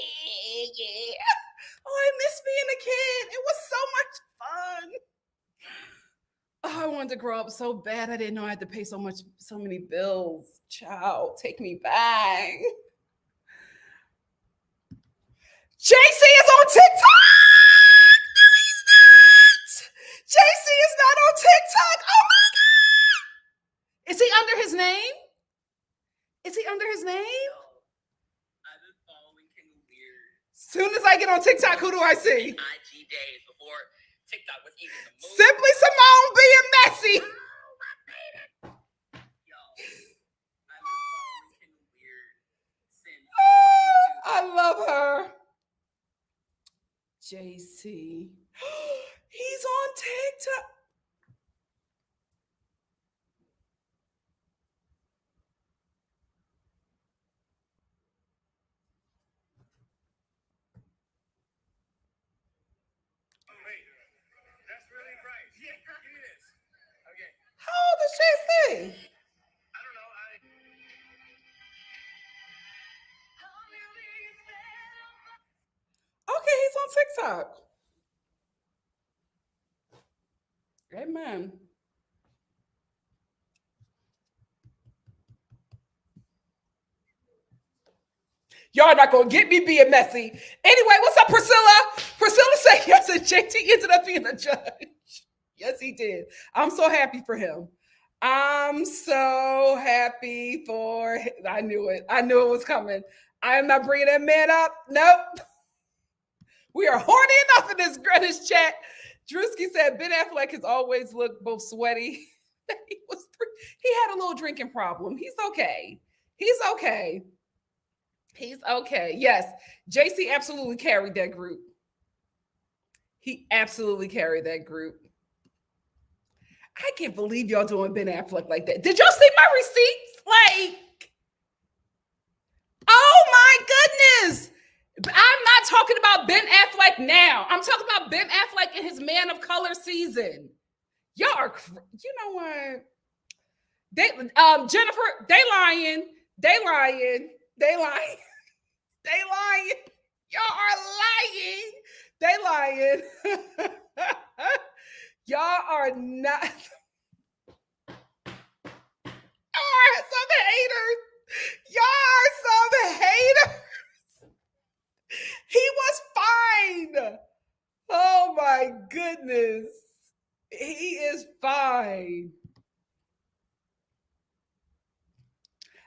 Oh, I miss being a kid. It was so much fun. Oh, I wanted to grow up so bad. I didn't know I had to pay so many bills. Child, take me back. JC is on TikTok. No, he's not. JC is not on TikTok. Oh my God. Is he under his name? Is he under his name? I've been following him weird. Soon as I get on TikTok, who do I see? IG days before TikTok was even the move. Simply Samoan being messy. Yo, I've been following him weird since. I love her. JC. He's on TikTok. That's really bright. Yeah, give me this. Okay. How old is JC? I don't know. Okay, he's on TikTok. Amen. Y'all not gonna get me being messy. Anyway, what's up, Priscilla? Priscilla said yes, and JT ended up being a judge. Yes, he did. I'm so happy for him. I'm so happy for him. I knew it. I knew it was coming. I am not bringing that man up. Nope. We are horny enough in this chat. Drewski said Ben Affleck has always looked both sweaty. He had a little drinking problem. He's okay. He's okay. He's okay. Yes. JC absolutely carried that group. He absolutely carried that group. I can't believe y'all doing Ben Affleck like that. Did y'all see my receipts? Like, oh my goodness. I'm not talking about Ben Affleck now. I'm talking about Ben Affleck in his Man of Color season. Y'all are, you know what? They, Jennifer, they lying. They lying. They lying. They lying. Y'all are lying. They lying. Y'all are not. Y'all are some haters. Y'all are some haters. He was fine. Oh my goodness. He is fine.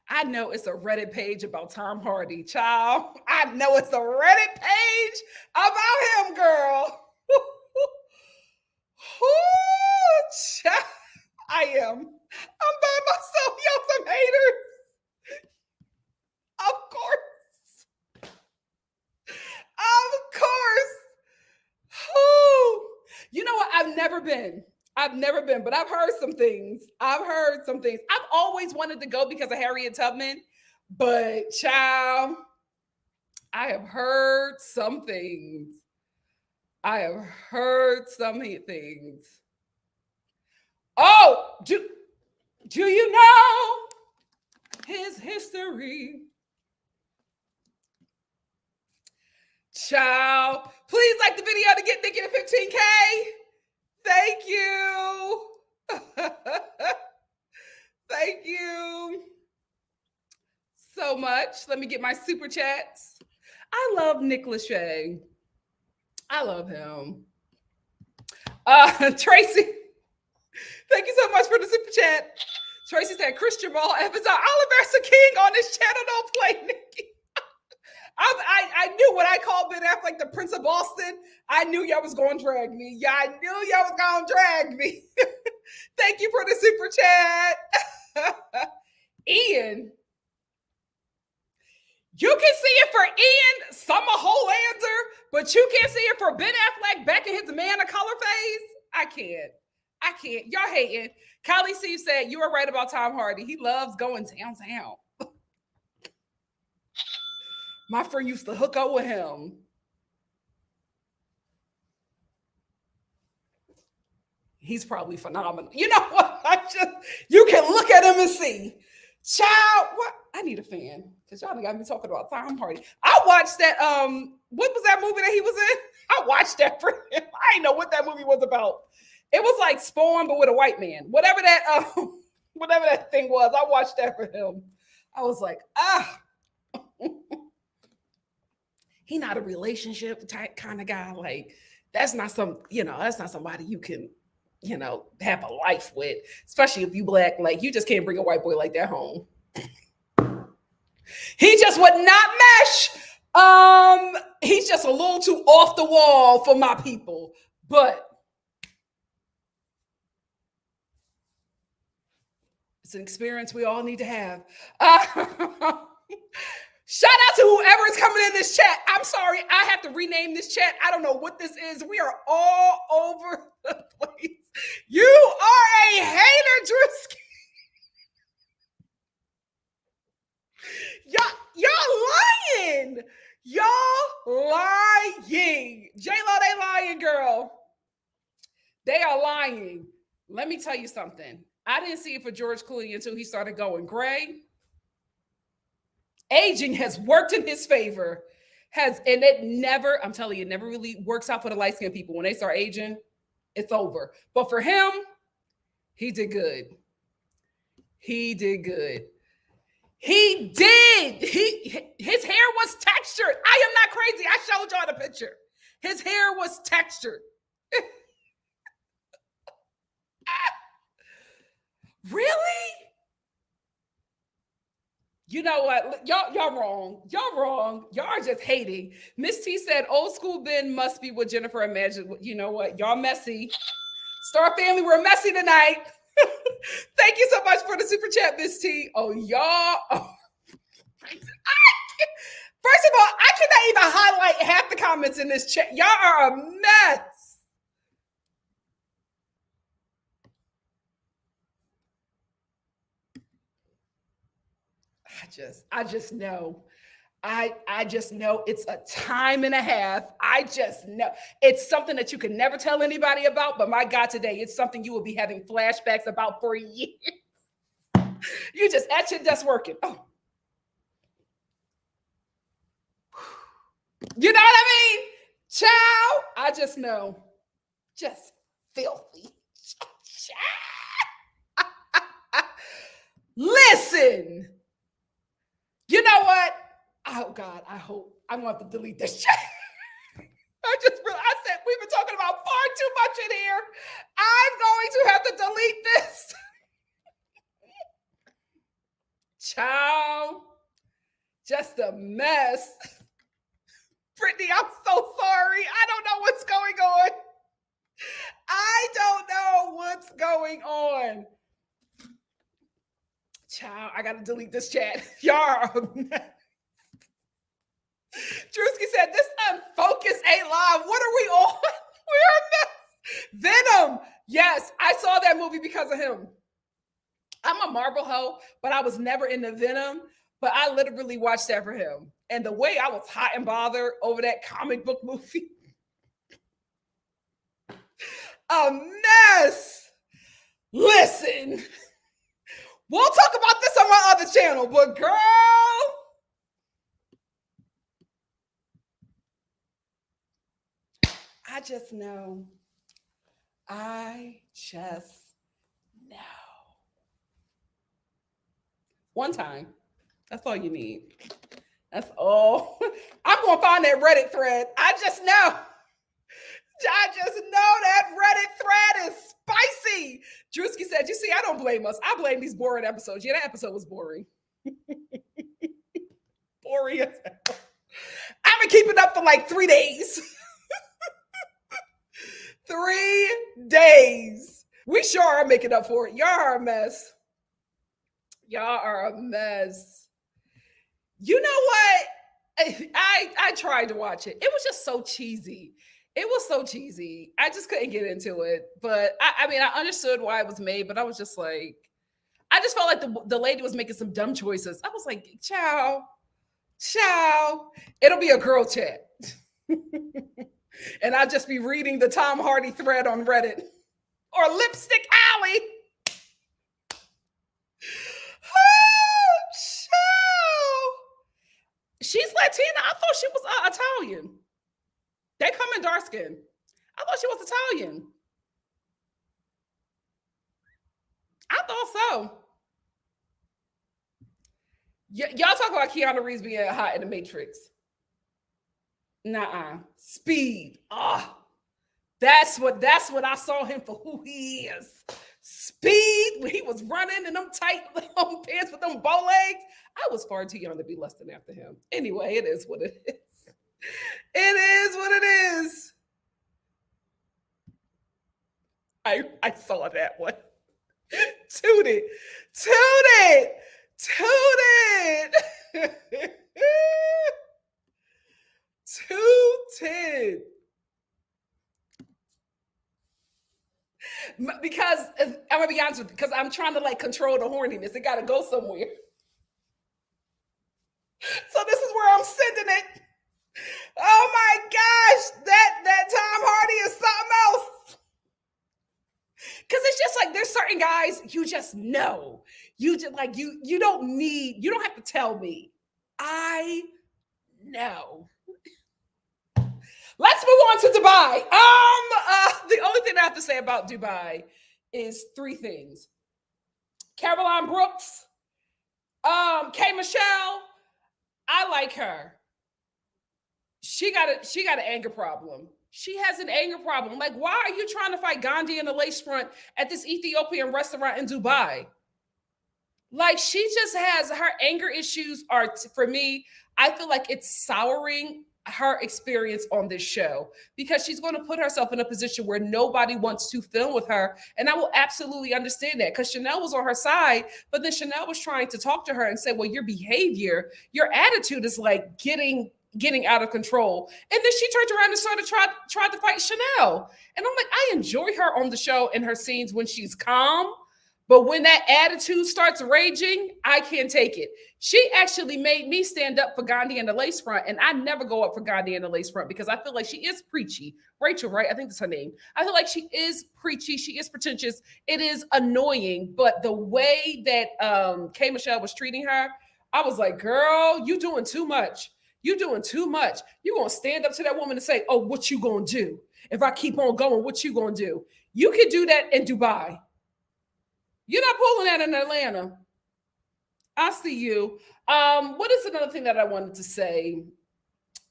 I know it's a Reddit page about Tom Hardy, child. I know it's a Reddit page about him, girl. Child. I am. I'm by myself. Y'all some haters. Of course. Of course. You know what? I've never been, but I've heard some things. I've always wanted to go because of Harriet Tubman, but child, I have heard some things. Oh, do you know his history? Child, please like the video to get Nikki to 15K. Thank you. Thank you so much. Let me get my super chats. I love Nick Lachey. I love him. Tracy, thank you so much for the super chat. Tracy said, Christian Ball Evans, Oliver King on this channel. Don't play Nikki. I knew when I called Ben Affleck the Prince of Boston, I knew y'all was going to drag me. Yeah, I knew y'all was going to drag me. Thank you for the super chat. Ian. You can see it for Ian, Summer Holander, but you can't see it for Ben Affleck back in his Man of Color phase. I can't. Y'all hating. Kylie C said, you were right about Tom Hardy. He loves going downtown. My friend used to hook up with him. He's probably phenomenal. You know what? You can look at him and see. Child, what? I need a fan because y'all got me talking about Tom Hardy. I watched that. What was that movie that he was in? I watched that for him. I didn't know what that movie was about. It was like Spawn, but with a white man. Whatever that thing was, I watched that for him. I was like, he not a relationship type kind of guy. Like, that's not somebody you can, have a life with, especially if you black. Like, you just can't bring a white boy like that home. He just would not mesh. He's just a little too off the wall for my people. But it's an experience we all need to have. Shout out to whoever is coming in this chat. I'm sorry, I have to rename this chat. I don't know what this is. We are all over the place. You are a hater, Drewski. Y'all lying. Y'all lying. J-Lo, they lying, girl. They are lying. Let me tell you something. I didn't see it for George Clooney until he started going gray. Aging has worked in his favor. I'm telling you, it never really works out for the light-skinned people. When they start aging, it's over. But for him, he did good. He did good. He did. His hair was textured. I am not crazy. I showed y'all the picture. His hair was textured. Really? You know what? Y'all wrong. Y'all wrong. Y'all are just hating. Miss T said, old school Ben must be what Jennifer imagined. You know what? Y'all messy. Star family, we're messy tonight. Thank you so much for the super chat, Miss T. Oh, y'all. First of all, I cannot even highlight half the comments in this chat. Y'all are a mess. I just know. I just know it's a time and a half. I just know it's something that you can never tell anybody about. But my God, today it's something you will be having flashbacks about for years. You just at your desk working. Oh. You know what I mean? Child, I just know. Just filthy. Listen. You know what? Oh God, I hope I'm going to have to delete this chat. I said we've been talking about far too much in here. I'm going to have to delete this. Child, just a mess. Brittany, I'm so sorry. I don't know what's going on. I don't know what's going on. Child, I got to delete this chat. Y'all are a mess. Drewski said, this unfocused ain't live. What are we on? We are mess. Venom. Yes, I saw that movie because of him. I'm a Marvel hoe, but I was never into Venom. But I literally watched that for him. And the way I was hot and bothered over that comic book movie. A mess. Listen. We'll talk about this on my other channel, but girl. I just know. I just know. One time. That's all you need. That's all. I'm going to find that Reddit thread. I just know. I just know that Reddit thread is spicy. Drewski said, you see, I don't blame us. I blame these boring episodes. Yeah, that episode was boring. Boring as hell. I've been keeping up for like 3 days. 3 days. We sure are making up for it. Y'all are a mess. Y'all are a mess. You know what? I tried to watch it. It was just so cheesy. It was so cheesy. I just couldn't get into it. But I mean, I understood why it was made, but I was just like, I just felt like the lady was making some dumb choices. I was like, ciao. It'll be a girl chat. And I'll just be reading the Tom Hardy thread on Reddit. Or Lipstick Alley. Oh, child. She's Latina. I thought she was Italian. They come in dark skin. I thought she was Italian. I thought so. Y'all talk about Keanu Reeves being hot in The Matrix. Nuh-uh. Speed. That's what I saw him for who he is. Speed, when he was running in them tight pants with them bow legs. I was far too young to be lusting after him. Anyway, it is what it is. It is what it is. I saw that one. Toot it. Tooted. Because I'm gonna be honest with you, because I'm trying to like control the horniness. It gotta go somewhere. So this is where I'm sending it. Oh my gosh, that Tom Hardy is something else. Because it's just like there's certain guys you just know. You just like you don't have to tell me. I know. Let's move on to Dubai. The only thing I have to say about Dubai is 3 things. Caroline Brooks, K. Michelle, I like her. She got an anger problem. She has an anger problem. Like, why are you trying to fight Gandhi in the lace front at this Ethiopian restaurant in Dubai? Like, she just has her anger issues are, for me, I feel like it's souring her experience on this show, because she's going to put herself in a position where nobody wants to film with her. And I will absolutely understand that, because Chanel was on her side, but then Chanel was trying to talk to her and say, well, your behavior, your attitude is like getting out of control. And then she turned around and tried to fight Chanel. And I'm like, I enjoy her on the show and her scenes when she's calm. But when that attitude starts raging, I can't take it. She actually made me stand up for Gandhi and the lace front. And I never go up for Gandhi and the lace front because I feel like she is preachy. Rachel, right? I think that's her name. I feel like she is preachy. She is pretentious. It is annoying. But the way that K. Michelle was treating her, I was like, girl, you doing too much. You doing too much. You going to stand up to that woman and say, oh, what you going to do? If I keep on going, what you going to do? You can do that in Dubai. You're not pulling that in Atlanta. I see you. What is another thing that I wanted to say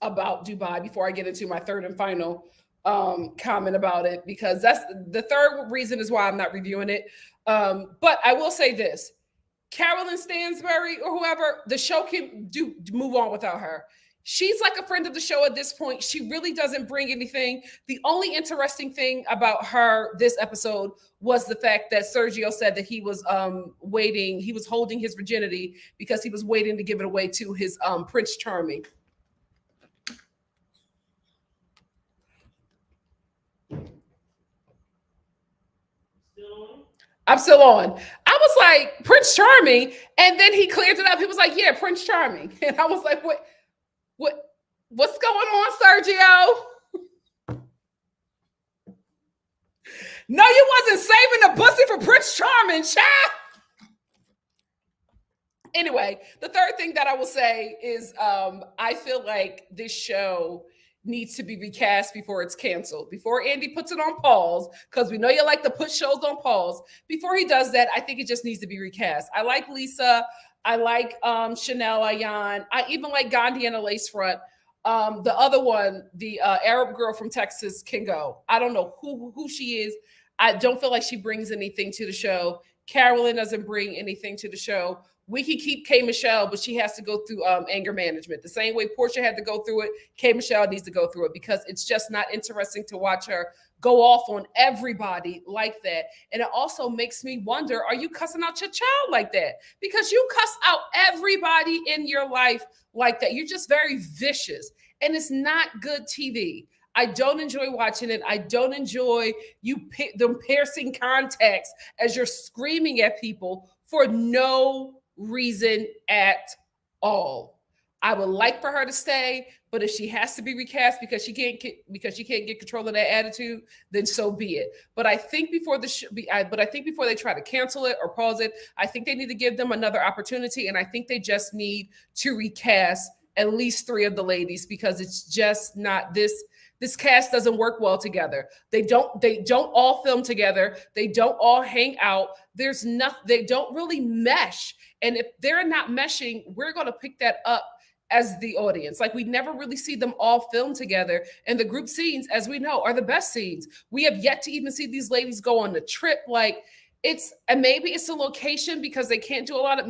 about Dubai before I get into my third and final comment about it? Because that's the third reason is why I'm not reviewing it. But I will say this. Carolyn Stansbury or whoever, the show can move on without her. She's like a friend of the show at this point. She really doesn't bring anything. The only interesting thing about her this episode was the fact that Sergio said that he was waiting. He was holding his virginity because he was waiting to give it away to his Prince Charming. I'm still on. I was like, Prince Charming. And then he cleared it up. He was like, yeah, Prince Charming. And I was like, what's going on, Sergio? No, you wasn't saving the pussy for Prince Charming, child. Anyway, the third thing that I will say is I feel like this show needs to be recast before it's canceled, before Andy puts it on pause, because we know you like to put shows on pause. Before he does that, I think it just needs to be recast. I like Lisa. I like Chanel Ayan. I even like Gandhi and the lace front. The other one, the Arab girl from Texas, can go. I don't know who she is. I don't feel like she brings anything to the show. Carolyn doesn't bring anything to the show. We can keep K. Michelle, but she has to go through anger management. The same way Portia had to go through it, K. Michelle needs to go through it, because it's just not interesting to watch her go off on everybody like that. And it also makes me wonder, are you cussing out your child like that? Because you cuss out everybody in your life like that. You're just very vicious, and it's not good TV. I don't enjoy watching it. I don't enjoy them piercing contacts as you're screaming at people for no reason at all. I would like for her to stay, but if she has to be recast because she can't get control of that attitude, then so be it. But I think before they try to cancel it or pause it, I think they need to give them another opportunity, and I think they just need to recast at least 3 of the ladies, because it's just not this cast doesn't work well together. They don't all film together. They don't all hang out. They don't really mesh. And if they're not meshing, we're going to pick that up as the audience. Like, we never really see them all film together. And the group scenes, as we know, are the best scenes. We have yet to even see these ladies go on the trip. Like, and maybe it's a location because they can't do a lot of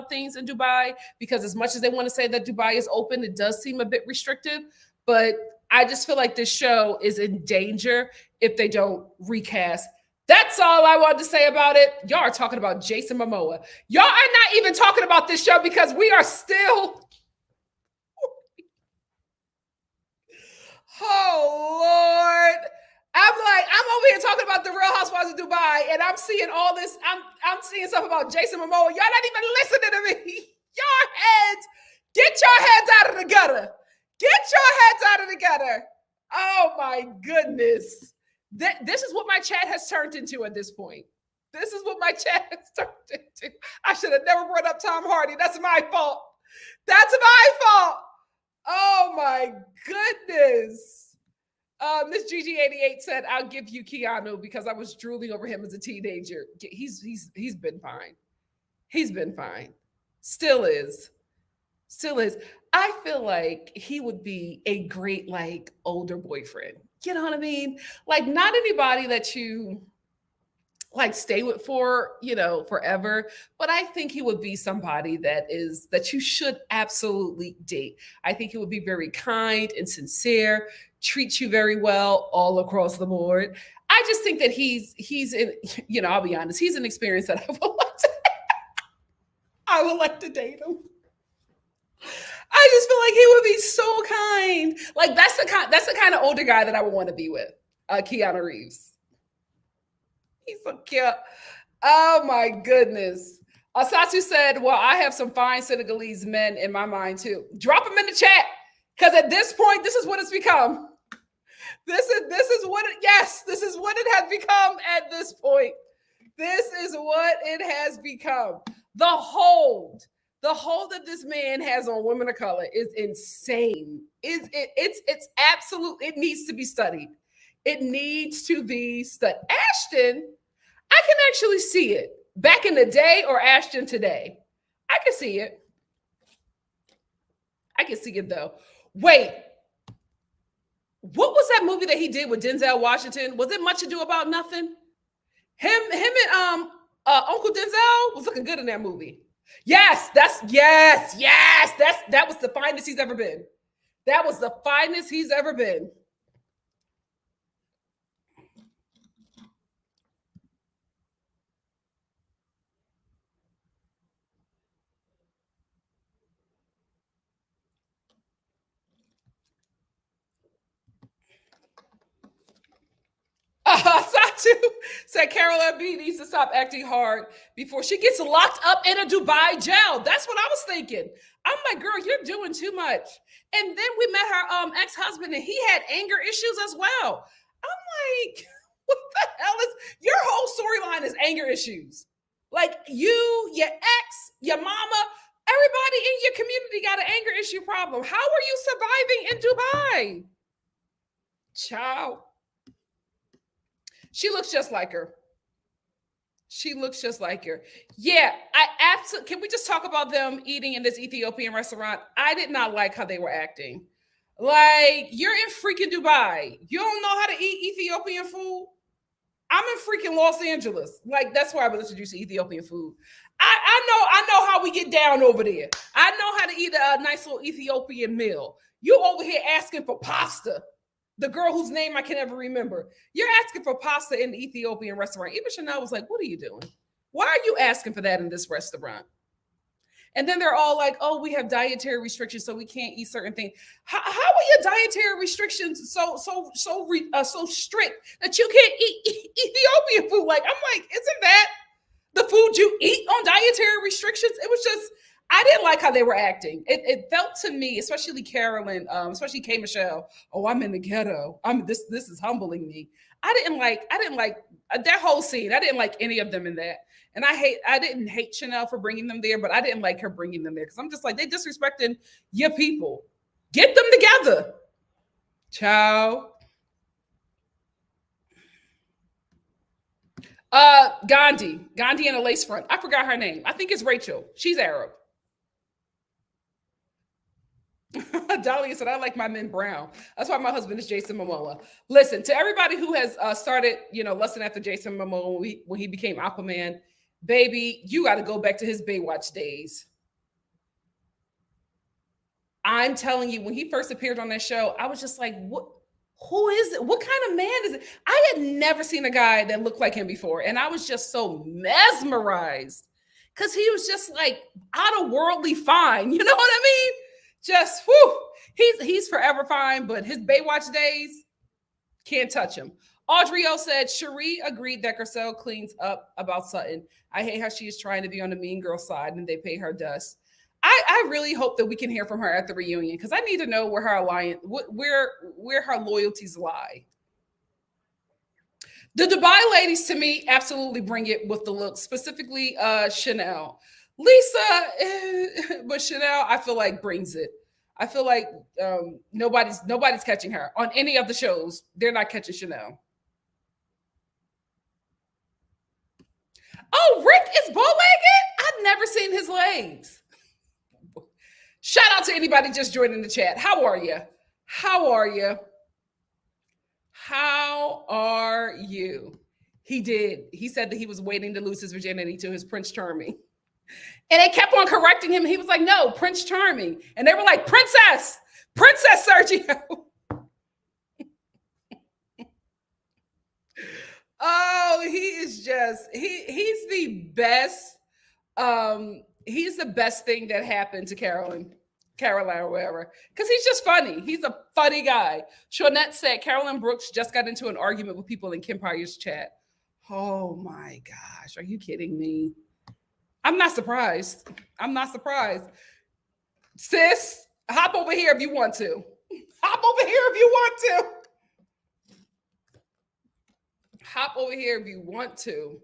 things in Dubai, because as much as they want to say that Dubai is open, it does seem a bit restrictive. But I just feel like this show is in danger if they don't recast. That's all I wanted to say about it. Y'all are talking about Jason Momoa. Y'all are not even talking about this show because we are still... Oh, Lord. I'm over here talking about the Real Housewives of Dubai, and I'm seeing all this. I'm seeing stuff about Jason Momoa. Y'all not even listening to me. Get your heads out of the gutter. Get your heads out of the gutter. Oh, my goodness. This is what my chat has turned into at this point. This is what my chat has turned into. I should have never brought up Tom Hardy. That's my fault. That's my fault. Oh, my goodness. Miss GG88 said, I'll give you Keanu because I was drooling over him as a teenager. He's been fine. He's been fine. Still is. I feel like he would be a great, like, older boyfriend. You know what I mean? Like, not anybody that you like stay with for, forever. But I think he would be somebody that you should absolutely date. I think he would be very kind and sincere, treat you very well all across the board. I just think that he's in, I'll be honest, he's an experience that I would like to date him. I just feel like he would be so kind. Like that's the kind of older guy that I would want to be with. Keanu Reeves. He's so cute. Oh my goodness. Asatu said, well, I have some fine Senegalese men in my mind too. Drop them in the chat. Because at this point, this is what it's become. This is what it has become at this point. This is what it has become. The hold that this man has on women of color is insane. It's absolute. It needs to be studied. It needs to be studied. Ashton, I can actually see it. Back in the day or Ashton today. I can see it. I can see it though. Wait. What was that movie that he did with Denzel Washington? Was it Much Ado About Nothing? Him and Uncle Denzel was looking good in that movie. Yes, that was the finest he's ever been. That was the finest he's ever been. Satu said Carol B needs to stop acting hard before she gets locked up in a Dubai jail. That's what I was thinking. I'm like, girl, you're doing too much. And then we met her ex-husband and he had anger issues as well. I'm like, what the hell is your whole storyline is anger issues? Like you, your ex, your mama, everybody in your community got an anger issue problem. How are you surviving in Dubai? Ciao. She looks just like her. She looks just like her. Yeah, I absolutely. Can we just talk about them eating in this Ethiopian restaurant? I did not like how they were acting. Like, you're in freaking Dubai. You don't know how to eat Ethiopian food? I'm in freaking Los Angeles. Like, that's why I was introduced to Ethiopian food. I know how we get down over there. I know how to eat a nice little Ethiopian meal. You over here asking for pasta. The girl whose name I can never remember. You're asking for pasta in the Ethiopian restaurant. Even Chanel was like, what are you doing? Why are you asking for that in this restaurant? And then they're all like, oh, we have dietary restrictions, so we can't eat certain things. How are your dietary restrictions so strict that you can't eat Ethiopian food? Like, I'm like, isn't that the food you eat on dietary restrictions? It was just, I didn't like how they were acting. It felt to me, especially Carolyn, especially K. Michelle. Oh, I'm in the ghetto. This is humbling me. I didn't like that whole scene. I didn't like any of them in that. And I didn't hate Chanel for bringing them there, but I didn't like her bringing them there because I'm just like, they disrespecting your people. Get them together. Ciao. Gandhi in a lace front. I forgot her name. I think it's Rachel. She's Arab. Dahlia said, I like my men brown. That's why my husband is Jason Momoa. Listen, to everybody who has started, lusting after Jason Momoa when he became Aquaman, baby, you got to go back to his Baywatch days. I'm telling you, when he first appeared on that show, I was just like, what? Who is it? What kind of man is it? I had never seen a guy that looked like him before. And I was just so mesmerized because he was just like out of worldly fine. You know what I mean? Just, whew, he's forever fine, but his Baywatch days, can't touch him. Audrey O said, Cherie agreed that Garcelle cleans up about Sutton. I hate how she is trying to be on the mean girl side and they pay her dust. I really hope that we can hear from her at the reunion because I need to know where her alliance, where her loyalties lie. The Dubai ladies, to me, absolutely bring it with the look, specifically Chanel. Lisa, but Chanel, I feel like brings it. I feel like nobody's catching her on any of the shows. They're not catching Chanel. Oh, Rick is bow-legged? I've never seen his legs. Shout out to anybody just joining the chat. How are you? How are you? How are you? He did. He said that he was waiting to lose his virginity to his Prince Charming. And they kept on correcting him. He was like, no, Prince Charming. And they were like, Princess Sergio. Oh, he is just, he's the best. He's the best thing that happened to Caroline or whatever, because he's just funny. He's a funny guy. Shawnette said Carolyn Brooks just got into an argument with people in Kim Pyre's chat. Oh my gosh, are you kidding me? I'm not surprised. I'm not surprised. Sis, hop over here if you want to. Hop over here if you want to. Hop over here if you want to.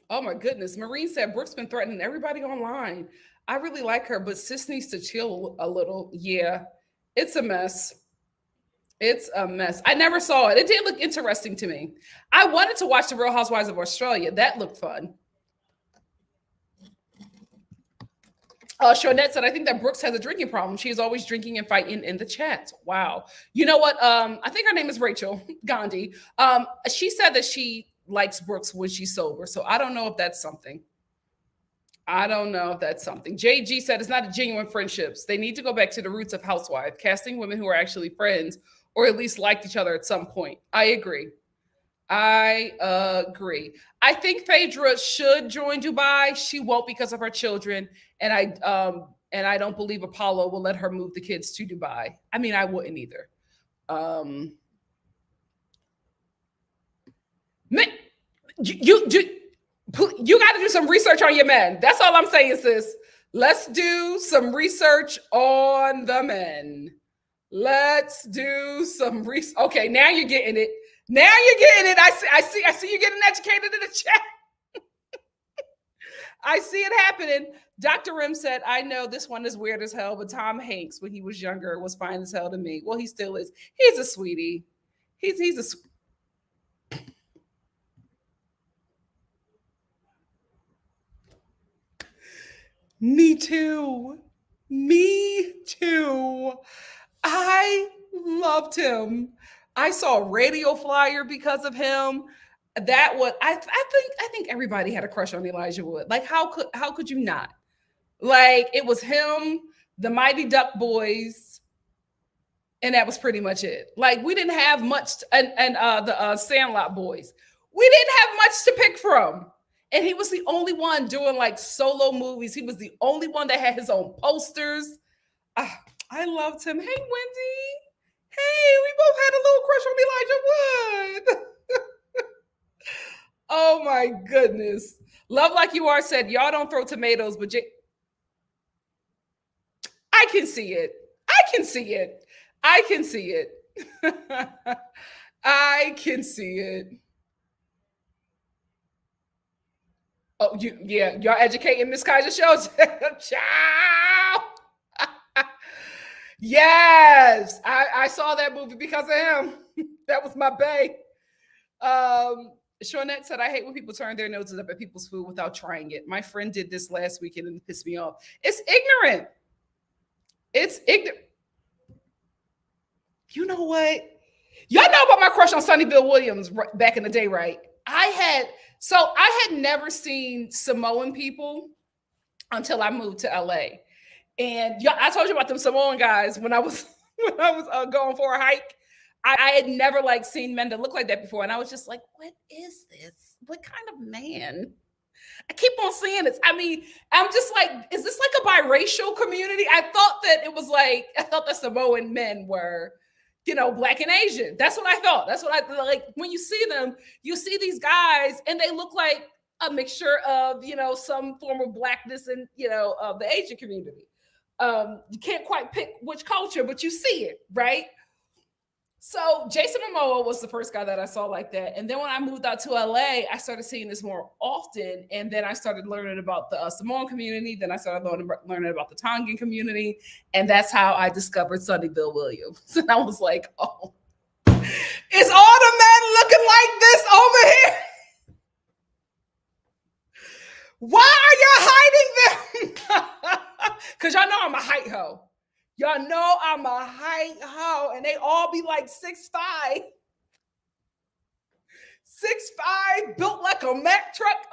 Oh my goodness. Maureen said Brooke's been threatening everybody online. I really like her, but sis needs to chill a little. Yeah, it's a mess. It's a mess. I never saw it. It did look interesting to me. I wanted to watch The Real Housewives of Australia. That looked fun. Shawnette said, I think that Brooks has a drinking problem. She is always drinking and fighting in the chat. Wow. You know what? I think her name is Rachel Gandhi. She said that she likes Brooks when she's sober. So I don't know if that's something. I don't know if that's something. JG said it's not a genuine friendships. They need to go back to the roots of housewife, casting women who are actually friends or at least liked each other at some point. I agree. I think Phaedra should join Dubai. She won't because of her children. And I don't believe Apollo will let her move the kids to Dubai. I mean, I wouldn't either. You got to do some research on your men. That's all I'm saying, sis. Let's do some research on the men. Let's do some research. Okay, now you're getting it. Now you're getting it. I see you getting educated in the chat. I see it happening. Dr. Rim said, I know this one is weird as hell, but Tom Hanks, when he was younger, was fine as hell to me. Well, he still is. He's a sweetie. He's a Me too. Me too. I loved him. I saw a radio flyer because of him. That was I think everybody had a crush on Elijah Wood. Like how could you not? Like it was him, the Mighty Duck Boys, and that was pretty much it. Like we didn't have much and the Sandlot Boys. We didn't have much to pick from. And he was the only one doing like solo movies. He was the only one that had his own posters. I loved him. Hey, Wendy. Hey, we both had a little crush on Elijah Wood. Oh my goodness. Love Like You Are said, y'all don't throw tomatoes, but I can see it. I can see it. I can see it. I can see it. Oh, y'all educating Miss Kaiser shows. Ciao. Yes, I saw that movie because of him. That was my bae. Shawnette said, I hate when people turn their noses up at people's food without trying it. My friend did this last weekend and it pissed me off. It's ignorant. It's ignorant. You know what? Y'all know about my crush on Sonny Bill Williams back in the day, right? I had never seen Samoan people until I moved to LA. And I told you about them Samoan guys when I was going for a hike. I had never like seen men that look like that before. And I was just like, what is this? What kind of man? I keep on seeing this. I mean, I'm just like, is this like a biracial community? I thought that Samoan men were, Black and Asian. That's what I thought. That's what I like. When you see them, you see these guys and they look like a mixture of, some form of Blackness and, of the Asian community. You can't quite pick which culture, but you see it, right? So Jason Momoa was the first guy that I saw like that. And then when I moved out to LA, I started seeing this more often. And then I started learning about the Samoan community. Then I started learning about the Tongan community. And that's how I discovered Sonny Bill Williams. And I was like, oh, is all the men looking like this over here? Why are y'all hiding them? Because y'all know I'm a height hoe. Y'all know I'm a height hoe, and they all be like 6'5". 6'5", built like a Mack truck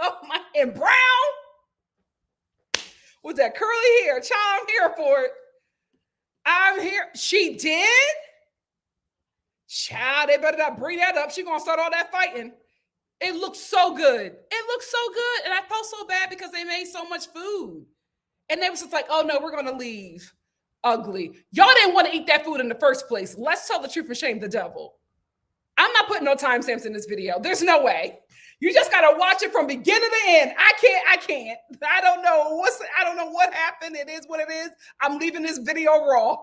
and brown with that curly hair. Child, I'm here for it. I'm here. She did? Child, they better not bring that up. She gonna start all that fighting. It looks so good. It looks so good. And I felt so bad because they made so much food. And they was just like, oh no, we're gonna leave. Ugly. Y'all didn't want to eat that food in the first place. Let's tell the truth and shame the devil. I'm not putting no timestamps in this video. There's no way. You just gotta watch it from beginning to end. I can't. I don't know what happened. It is what it is. I'm leaving this video raw.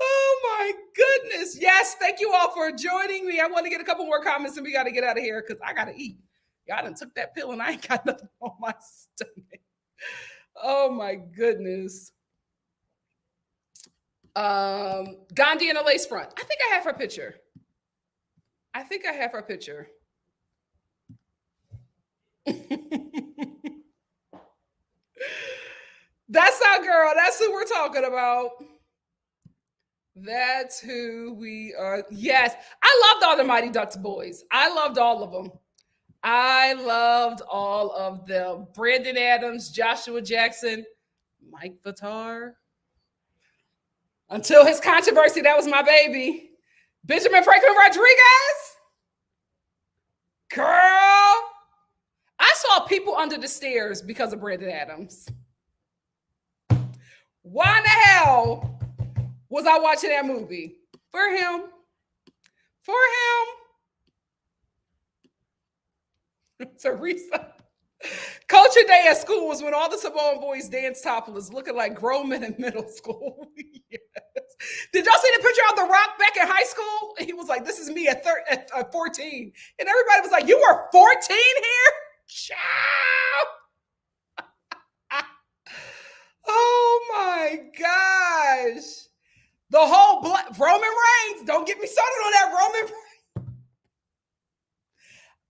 Oh my goodness. Yes, thank you all for joining me. I want to get a couple more comments and we got to get out of here because I got to eat. Y'all done took that pill and I ain't got nothing on my stomach. Oh my goodness. Gandhi in a lace front. I think I have her picture. That's our girl. That's who we're talking about. That's who we are. Yes. I loved all the Mighty Ducks boys. I loved all of them. Brandon Adams, Joshua Jackson, Mike Vitar. Until his controversy, that was my baby. Benjamin Franklin Rodriguez. Girl. I saw people under the stairs because of Brandon Adams. Why in the hell was I watching that movie? For him. Teresa. Culture day at school was when all the Samoan boys danced topless, looking like grown men in middle school. Yes. Did y'all see the picture of The Rock back in high school? He was like, this is me at 14. And everybody was like, you were 14 here? Ciao. Oh my gosh. The whole Roman Reigns. Don't get me started on that Roman Reigns.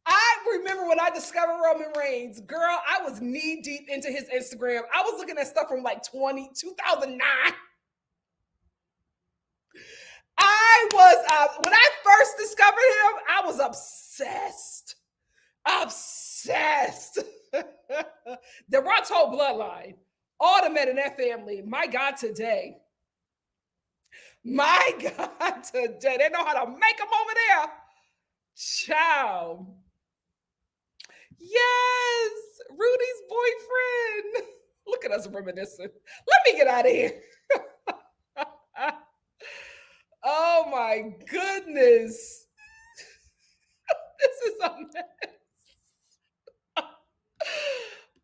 I remember when I discovered Roman Reigns, girl, I was knee deep into his Instagram. I was looking at stuff from like 2009. When I first discovered him, I was obsessed. The Rock's whole bloodline, all the men in that family, my God, today. They know how to make them over there. Ciao. Yes, Rudy's boyfriend. Look at us reminiscing. Let me get out of here. Oh my goodness. This is a mess.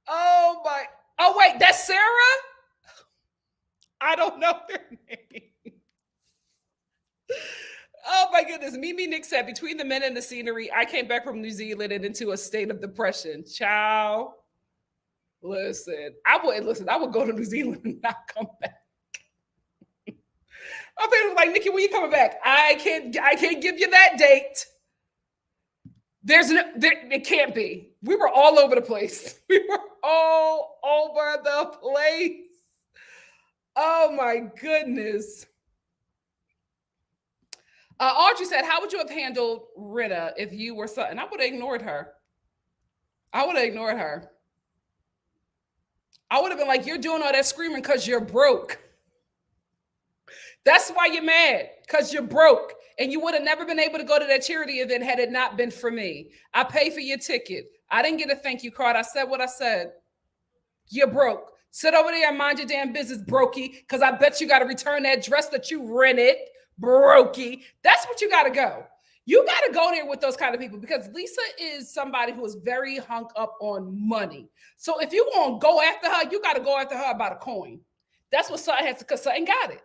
Oh wait, that's Sarah? I don't know their name. Oh my goodness. Mimi Nick said, between the men and the scenery, I came back from New Zealand and into a state of depression. Ciao. Listen, I would go to New Zealand and not come back. My friend was like, Nikki, when you coming back? I can't give you that date. It can't be. We were all over the place. Oh my goodness. Audrey said, how would you have handled Rinna if you were Sutton? I would have ignored her. I would have been like, you're doing all that screaming because you're broke. That's why you're mad, because you're broke. And you would have never been able to go to that charity event had it not been for me. I paid for your ticket. I didn't get a thank you card. I said what I said. You're broke. Sit over there and mind your damn business, brokey, because I bet you got to return that dress that you rented. Brokey. That's what you got to go. You got to go there with those kind of people because Lisa is somebody who is very hung up on money. So if you want to go after her, you got to go after her about a coin. That's what Sutton has to, because Sutton got it.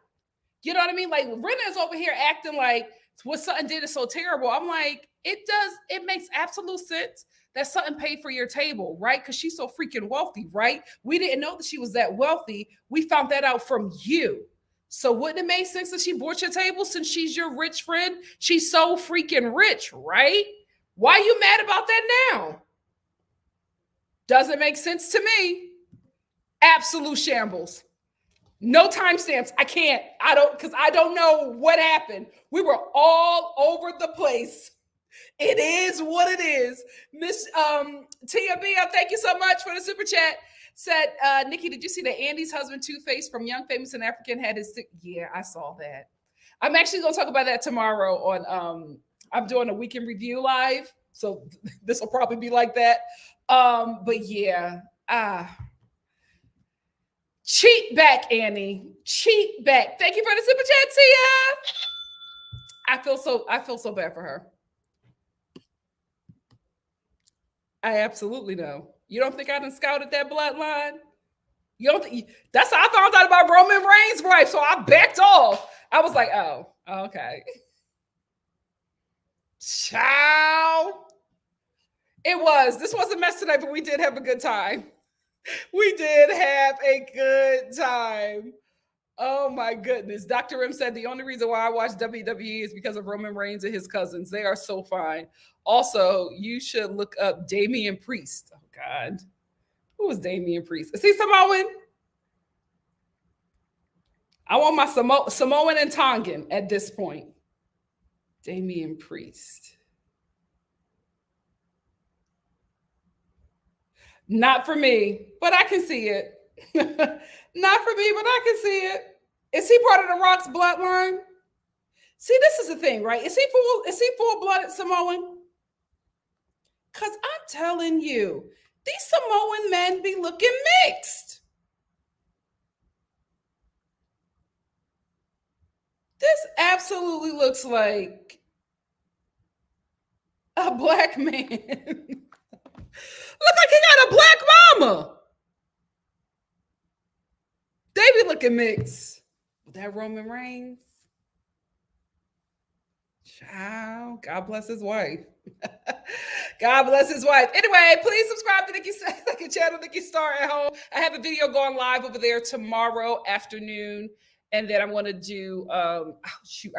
You know what I mean? Like Rinna is over here acting like what Sutton did is so terrible. I'm like, it makes absolute sense that Sutton paid for your table, right? Because she's so freaking wealthy, right? We didn't know that she was that wealthy. We found that out from you. So wouldn't it make sense that she bought your table since she's your rich friend? She's so freaking rich, right? Why are you mad about that now? Doesn't make sense to me. Absolute shambles. No timestamps. Because I don't know what happened. We were all over the place. It is what it is. Miss Tia Bia, thank you so much for the super chat. Said, Nikki, did you see that Andy's husband, Two-Face from Young, Famous, and African had his... Yeah, I saw that. I'm actually going to talk about that tomorrow on... I'm doing a weekend review live, so this will probably be like that. But yeah, cheat back, Annie. Cheat back. Thank you for the super chat, Tia. I feel so bad for her. I absolutely know. You don't think I done scouted that bloodline? You don't think that's how I found out about Roman Reigns' wife, so I backed off. I was like, oh, okay. Ciao. This was a mess tonight, but we did have a good time. We did have a good time. Oh my goodness. Dr. M said the only reason why I watch WWE is because of Roman Reigns and his cousins. They are so fine. Also, you should look up Damian Priest. Oh God. Who is Damian Priest? Is he Samoan? I want my Samoan and Tongan at this point. Damian Priest. Not for me, but I can see it. Not for me, but I can see it. Is he part of the Rock's bloodline? See, this is the thing, right? Is he full-blooded Samoan? Because I'm telling you, these Samoan men be looking mixed. This absolutely looks like a black man. Look like he got a black mama. They be looking mixed. That Roman Reigns. Child, God bless his wife. God bless his wife. Anyway, please subscribe to Nikki's channel, NikkiStar at home. I have a video going live over there tomorrow afternoon. And then I'm going to do, I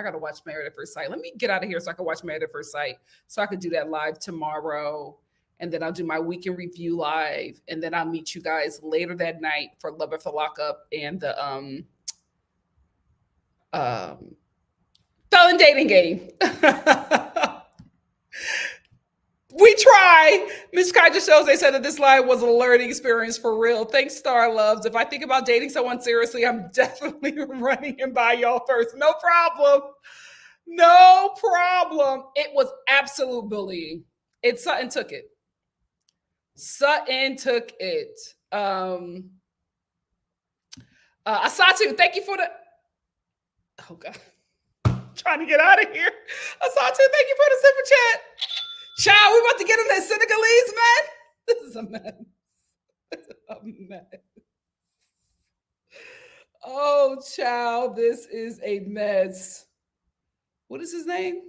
got to watch Married at First Sight. Let me get out of here so I can watch Married at First Sight. So I can do that live tomorrow. And then I'll do my weekend review live. And then I'll meet you guys later that night for Love After Lockup and the Felon Dating Game. We try. Miss Kaja shows they said that this live was a learning experience for real. Thanks, Star Loves. If I think about dating someone seriously, I'm definitely running him by y'all first. No problem. No problem. It was absolute bullying. Sutton took it. Sutton took it. Asatu, thank you for the... Oh, God. Trying to get out of here. Asatu, thank you for the super chat. Child, we about to get in that Senegalese, man. This is a mess. This is a mess. Oh, child, this is a mess. What is his name?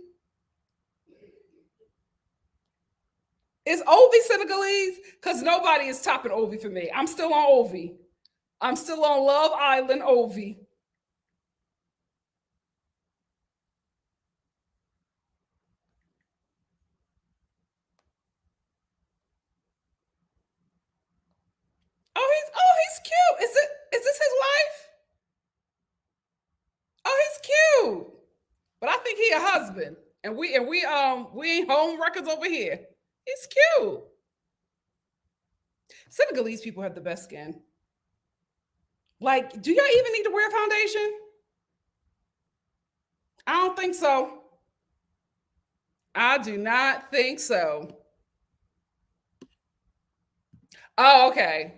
Is Ovi Senegalese? Because nobody is topping Ovi for me. I'm still on Ovi. I'm still on Love Island Ovi. He's cute. Is this his wife? Oh, he's cute. But I think he a husband. And we ain't home records over here. He's cute. Senegalese people have the best skin. Like, do y'all even need to wear foundation? I don't think so. I do not think so. Oh, okay.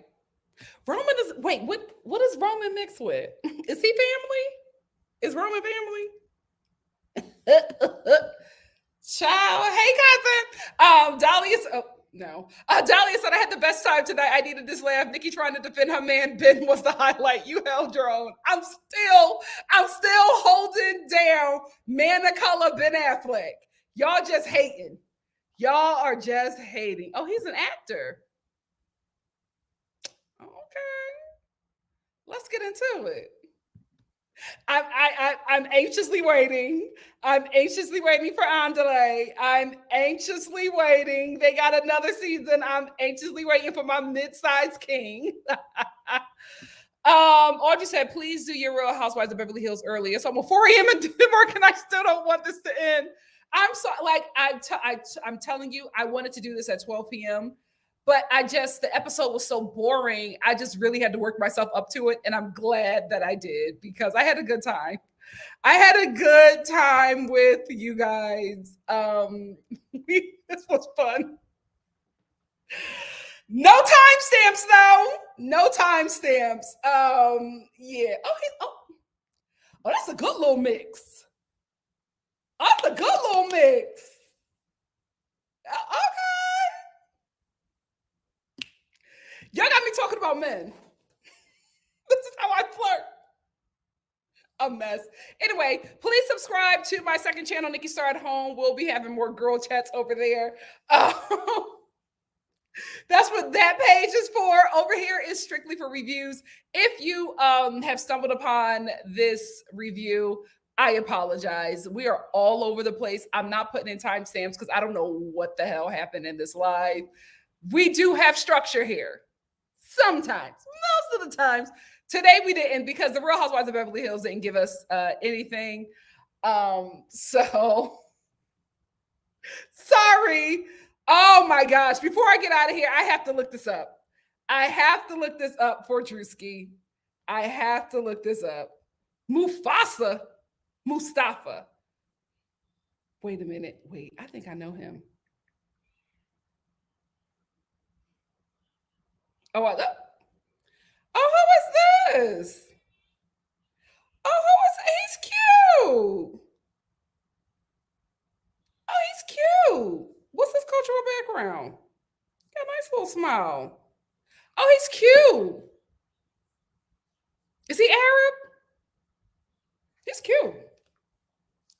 Roman is, wait, what is Roman mixed with? Is he family? Is Roman family? Child, hey cousin. Dahlia, Dahlia said I had the best time tonight. I needed this laugh. Nikki trying to defend her man Ben was the highlight. You held your own. I'm still holding down man of color Ben Affleck. Y'all just hating. Y'all are just hating. Oh, he's an actor. Okay, let's get into it. I'm anxiously waiting. I'm anxiously waiting for Andale. I'm anxiously waiting. They got another season. I'm anxiously waiting for my mid-sized king. Audrey said, please do your Real Housewives of Beverly Hills early. It's almost 4 a.m. in Denmark, and I still don't want this to end. I'm so like I'm telling you, I wanted to do this at 12 p.m. But the episode was so boring. I just really had to work myself up to it. And I'm glad that I did because I had a good time. I had a good time with you guys. This was fun. No timestamps though. No timestamps. Yeah. Oh, that's a good little mix. That's a good little mix. Okay. Y'all got me talking about men. This is how I flirt. A mess. Anyway, please subscribe to my second channel, NikkiStar at Home. We'll be having more girl chats over there. That's what that page is for. Over here is strictly for reviews. If you have stumbled upon this review, I apologize. We are all over the place. I'm not putting in timestamps because I don't know what the hell happened in this live. We do have structure here. Sometimes, most of the times. Today we didn't because the Real Housewives of Beverly Hills didn't give us anything. So sorry. Oh my gosh. Before I get out of here, I have to look this up. I have to look this up for Drewski. I have to look this up. Mustafa. Wait a minute. Wait, I think I know him. Oh, who is this? Oh, he's cute. Oh, he's cute. What's his cultural background? Got a nice little smile. Oh, he's cute. Is he Arab? He's cute.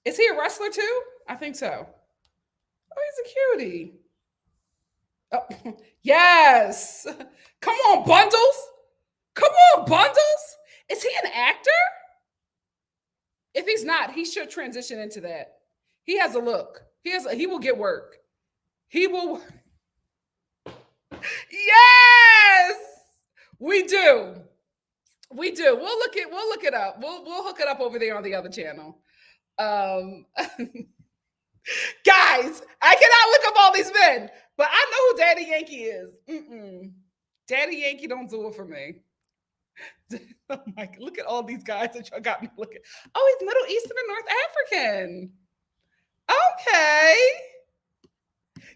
Is he a wrestler too? I think so. Oh, he's a cutie. Oh, yes. Come on, Bundles. Come on, Bundles. Is he an actor? If he's not, he should transition into that. He has a look. He will get work. He will. Yes, we do. We do. We'll look it up. We'll hook it up over there on the other channel. Guys, I cannot look up all these men, but I know who Daddy Yankee is. Daddy Yankee don't do it for me. Oh my, look at all these guys that y'all got me looking. Oh, he's Middle Eastern and North African. Okay.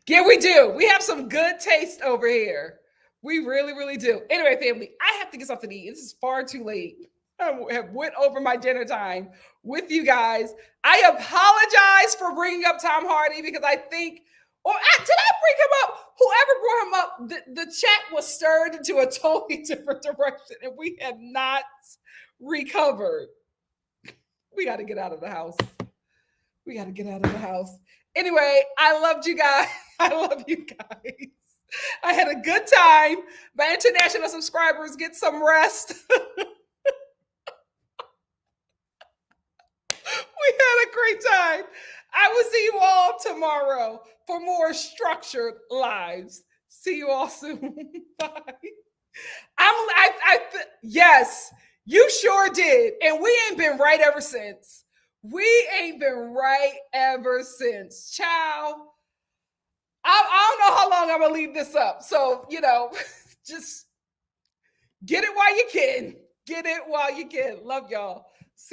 Yeah, we do. We have some good taste over here. We really, really do. Anyway, family, I have to get something to eat. This is far too late. I have went over my dinner time with you guys. I apologize for bringing up Tom Hardy because I think, did I bring him up? Whoever brought him up, the chat was stirred into a totally different direction and we have not recovered. We got to get out of the house. We got to get out of the house. Anyway, I loved you guys. I love you guys. I had a good time. My international subscribers, get some rest. We had a great time. I will see you all tomorrow for more structured lives. See you all soon. Bye. Yes, you sure did. And we ain't been right ever since. We ain't been right ever since. Ciao. I don't know how long I'm going to leave this up. So, just get it while you can. Get it while you can. Love y'all.